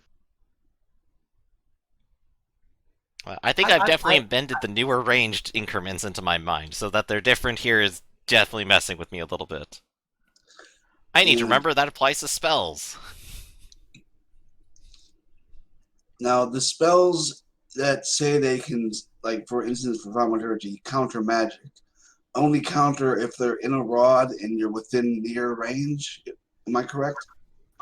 Speaker 3: I think I've definitely embedded the newer ranged increments into my mind, so that they're different here is definitely messing with me a little bit. I need to remember that applies to spells.
Speaker 6: Now, the spells that say they can, like, for instance, for thaumaturgy, counter magic, only counter if they're in a rod and you're within near range. Am I correct?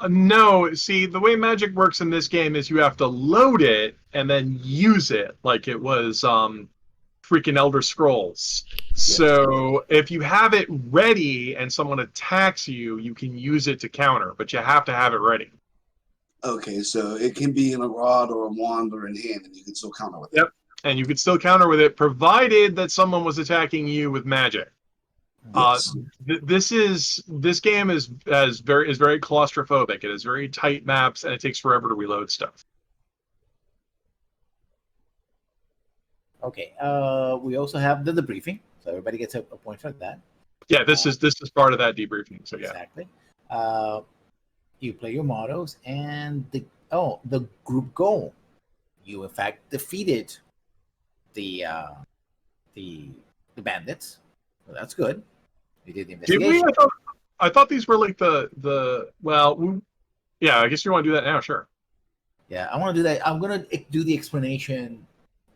Speaker 2: No, see, the way magic works in this game is you have to load it and then use it like it was freaking Elder Scrolls. So if you have it ready and someone attacks you, you can use it to counter, but you have to have it ready.
Speaker 6: Okay, so it can be in a rod or a wand or in hand, and you can still counter with it.
Speaker 2: Yep, and you could still counter with it, provided that someone was attacking you with magic.
Speaker 6: Yes.
Speaker 2: This game is very claustrophobic. It has very tight maps, and it takes forever to reload stuff.
Speaker 4: Okay. We also have the debriefing, so everybody gets a point for that.
Speaker 2: Yeah, this is part of that debriefing. So yeah,
Speaker 4: exactly. You play your mottos, and the group goal. You in fact defeated the bandits. So that's good. We did the investigation.
Speaker 2: Did we? I thought these were like yeah. I guess you want to do that now, sure.
Speaker 4: Yeah, I want to do that. I'm gonna do the explanation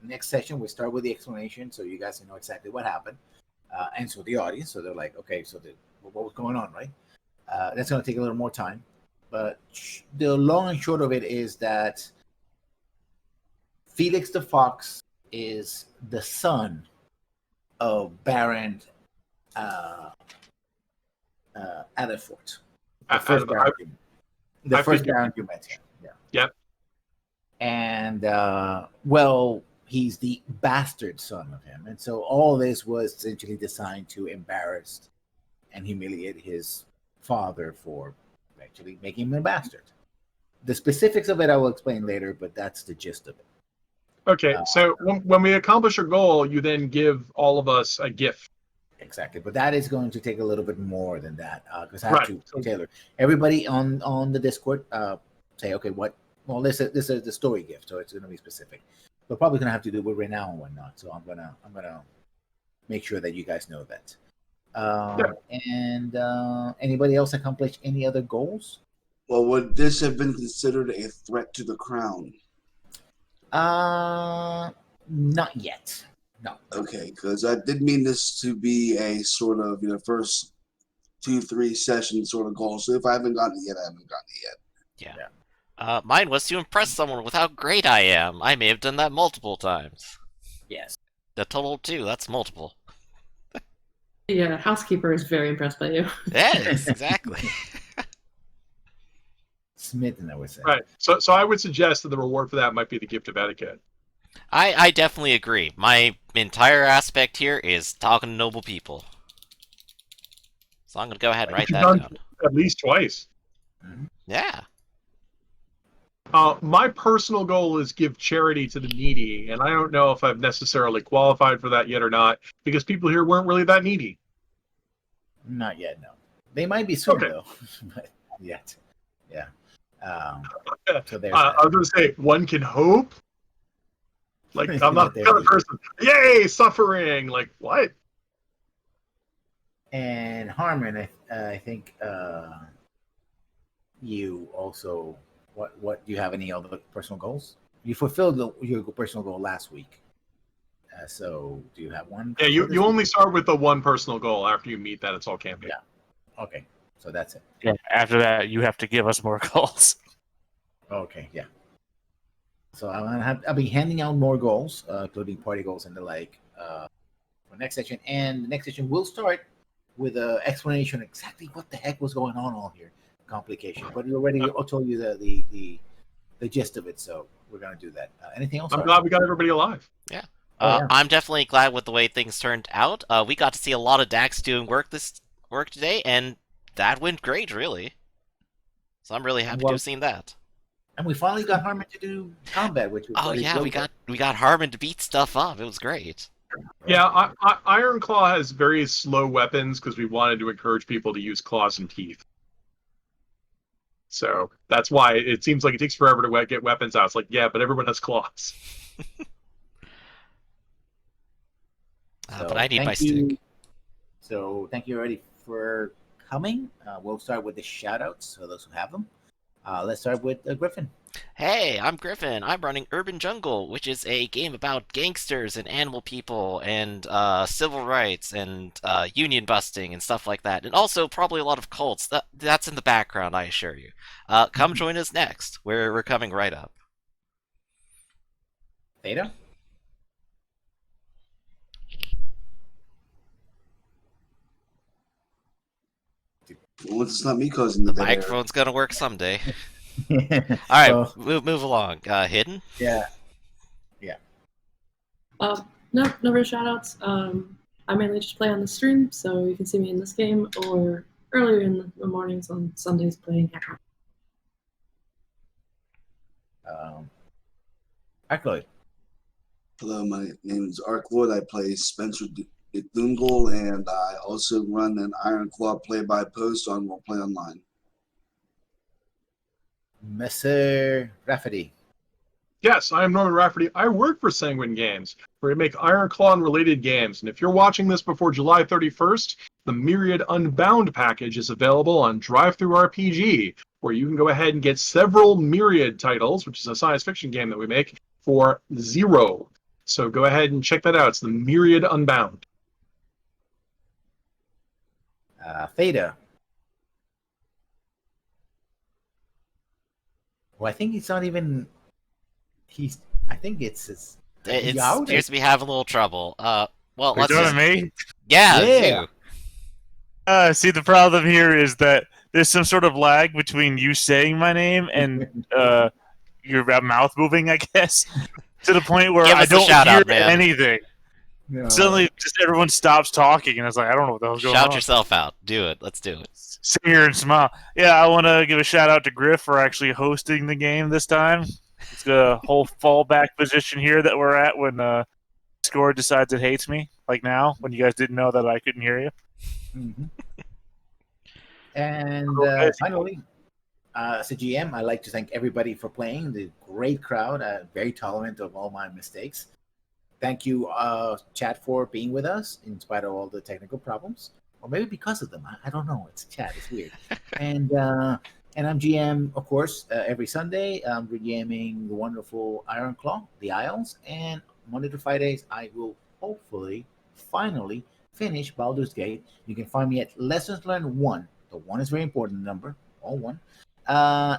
Speaker 4: next session. We start with the explanation, so you guys know exactly what happened, and so the audience. So they're like, okay, so what was going on, right? That's gonna take a little more time, but the long and short of it is that Felix the Fox is the son of Baron Adderfort, the first Baron. The first Baron you met him. Yeah.
Speaker 2: Yep.
Speaker 4: And he's the bastard son of him, and so all this was essentially designed to embarrass and humiliate his father for actually making him a bastard. The specifics of it I will explain later, but that's the gist of it.
Speaker 2: Okay, so when we accomplish a goal, you then give all of us a gift.
Speaker 4: Exactly, but that is going to take a little bit more than that because I have to tailor everybody on the Discord. Say, okay, what? Well, this is the story gift, so it's going to be specific. We're probably going to have to do with renown and whatnot. So I'm gonna make sure that you guys know that. And anybody else accomplish any other goals?
Speaker 6: Well, would this have been considered a threat to the crown?
Speaker 4: Not yet. No.
Speaker 6: Okay, because I did mean this to be a sort of first 2-3 session sort of goal. So if I haven't gotten it yet, I haven't gotten it yet.
Speaker 3: Yeah. Mine was to impress someone with how great I am. I may have done that multiple times.
Speaker 4: Yes.
Speaker 3: The total of 2, that's multiple.
Speaker 5: The housekeeper is very impressed by you.
Speaker 3: Yes, exactly.
Speaker 4: Smitten, I would say.
Speaker 2: Right. So I would suggest that the reward for that might be the gift of etiquette.
Speaker 3: I definitely agree. My entire aspect here is talking to noble people. So I'm going to go ahead and write
Speaker 2: Which you've
Speaker 3: that
Speaker 2: done
Speaker 3: down.
Speaker 2: at least twice.
Speaker 3: Yeah.
Speaker 2: My personal goal is give charity to the needy, and I don't know if I've necessarily qualified for that yet or not, because people here weren't really that needy.
Speaker 4: Not yet, no. They might be soon,
Speaker 2: Okay.
Speaker 4: though. But yet. Yeah. So there's
Speaker 2: I
Speaker 4: that.
Speaker 2: was going to say, one can hope. Like, I'm not the
Speaker 4: There
Speaker 2: kind
Speaker 4: you
Speaker 2: of
Speaker 4: go.
Speaker 2: person, yay, suffering! Like, what?
Speaker 4: And Harmon, I think you also, what do you have any other personal goals? You fulfilled your personal goal last week. So do you have one?
Speaker 2: Yeah,
Speaker 4: for
Speaker 2: you
Speaker 4: this
Speaker 2: only
Speaker 4: week?
Speaker 2: start with the one personal goal. After you meet that, it's all campaign.
Speaker 4: Yeah. Okay. So that's it.
Speaker 1: Yeah. After that, you have to give us more calls.
Speaker 4: Okay. Yeah. So I'll be handing out more goals, including party goals and the like, for next session. And the next session will start with an explanation exactly what the heck was going on all here, complication. But we already told you the gist of it, so we're gonna do that. Anything else?
Speaker 2: I'm glad we got everybody alive.
Speaker 3: Yeah.
Speaker 4: Oh, yeah.
Speaker 3: I'm definitely glad with the way things turned out. We got to see a lot of Dax doing work today, and that went great, really. So I'm really happy to
Speaker 4: Well,
Speaker 3: have seen that.
Speaker 4: and we finally got Harmon to do combat, which was
Speaker 3: Oh yeah,
Speaker 4: really
Speaker 3: we got Harmon to beat stuff up. It was great.
Speaker 2: Yeah, Ironclaw has very slow weapons because we wanted to encourage people to use claws and teeth. So that's why it seems like it takes forever to get weapons out. It's like, yeah, but everyone has claws.
Speaker 3: But I need my
Speaker 4: you.
Speaker 3: stick.
Speaker 4: So thank you already for coming. We'll start with the shout outs, so those who have them. Let's start with Griffin.
Speaker 3: Hey, I'm Griffin. I'm running Urban Jungle, which is a game about gangsters and animal people and civil rights and union busting and stuff like that. And also probably a lot of cults. That's in the background, I assure you. Come join us next. We're coming right up.
Speaker 4: Theta?
Speaker 6: Well, it's not me causing the
Speaker 3: The
Speaker 6: dead air.
Speaker 3: microphone's gonna work someday. All right,
Speaker 4: Well,
Speaker 3: move along. Hidden?
Speaker 4: yeah.
Speaker 5: No real shout outs. I mainly just play on the stream, so you can see me in this game or earlier in the mornings on Sundays playing Hacker.
Speaker 4: Arcloid.
Speaker 6: Hello, my name is Arcloid. I play Spencer Dungle, and I also run an Ironclaw play-by-post on We'll Play Online.
Speaker 4: Messer Rafferty.
Speaker 2: Yes, I am Norman Rafferty. I work for Sanguine Games, where we make Ironclaw and related games. And if you're watching this before July 31st, the Myriad Unbound package is available on DriveThruRPG, where you can go ahead and get several Myriad titles, which is a science fiction game that we make, for $0. So go ahead and check that out. It's the Myriad Unbound.
Speaker 4: Theta. Well, I think it's not even. I think it's his.
Speaker 3: It appears to be having a little trouble. Well,
Speaker 1: You're
Speaker 3: let's
Speaker 1: doing
Speaker 3: just...
Speaker 1: me?
Speaker 3: Yeah,
Speaker 4: Yeah.
Speaker 3: you.
Speaker 1: See, the problem here is that there's some sort of lag between you saying my name and your mouth moving, I guess, to the point where
Speaker 3: Give
Speaker 1: I
Speaker 3: us a
Speaker 1: don't
Speaker 3: shout
Speaker 1: hear
Speaker 3: out, man.
Speaker 1: anything.
Speaker 4: No.
Speaker 1: Suddenly, just everyone stops talking, and I was like, I don't know what the hell's going
Speaker 3: Shout
Speaker 1: on.
Speaker 3: yourself out. Do it. Let's do it.
Speaker 1: Sit here and smile. Yeah, I want to give a shout out to Griff for actually hosting the game this time. It's a whole fallback position here that we're at when Discord decides it hates me, like now, when you guys didn't know that I couldn't hear you.
Speaker 4: Mm-hmm. And finally, as a GM, I'd like to thank everybody for playing. The great crowd, very tolerant of all my mistakes. Thank you, chat, for being with us in spite of all the technical problems, or maybe because of them. I don't know. It's chat. It's weird. And I'm GM, of course, every Sunday. We're GMing the wonderful Ironclaw, the Isles, and Monday to Fridays I will hopefully, finally finish Baldur's Gate. You can find me at Lessons Learned 1. The 1 is very important number, all 1.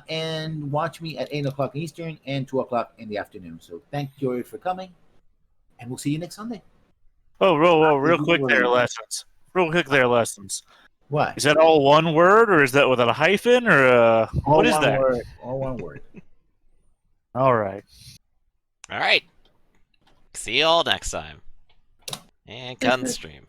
Speaker 4: And watch me at 8 o'clock Eastern and 2 o'clock in the afternoon. So thank you for coming, and we'll see you next Sunday.
Speaker 1: Oh, real quick there, Lessons. Real quick there, Lessons.
Speaker 4: What?
Speaker 1: Is that all one word, or is that without a hyphen, or what is that?
Speaker 4: Word. All one word.
Speaker 1: All right.
Speaker 3: All right. See you all next time. And Gunstream.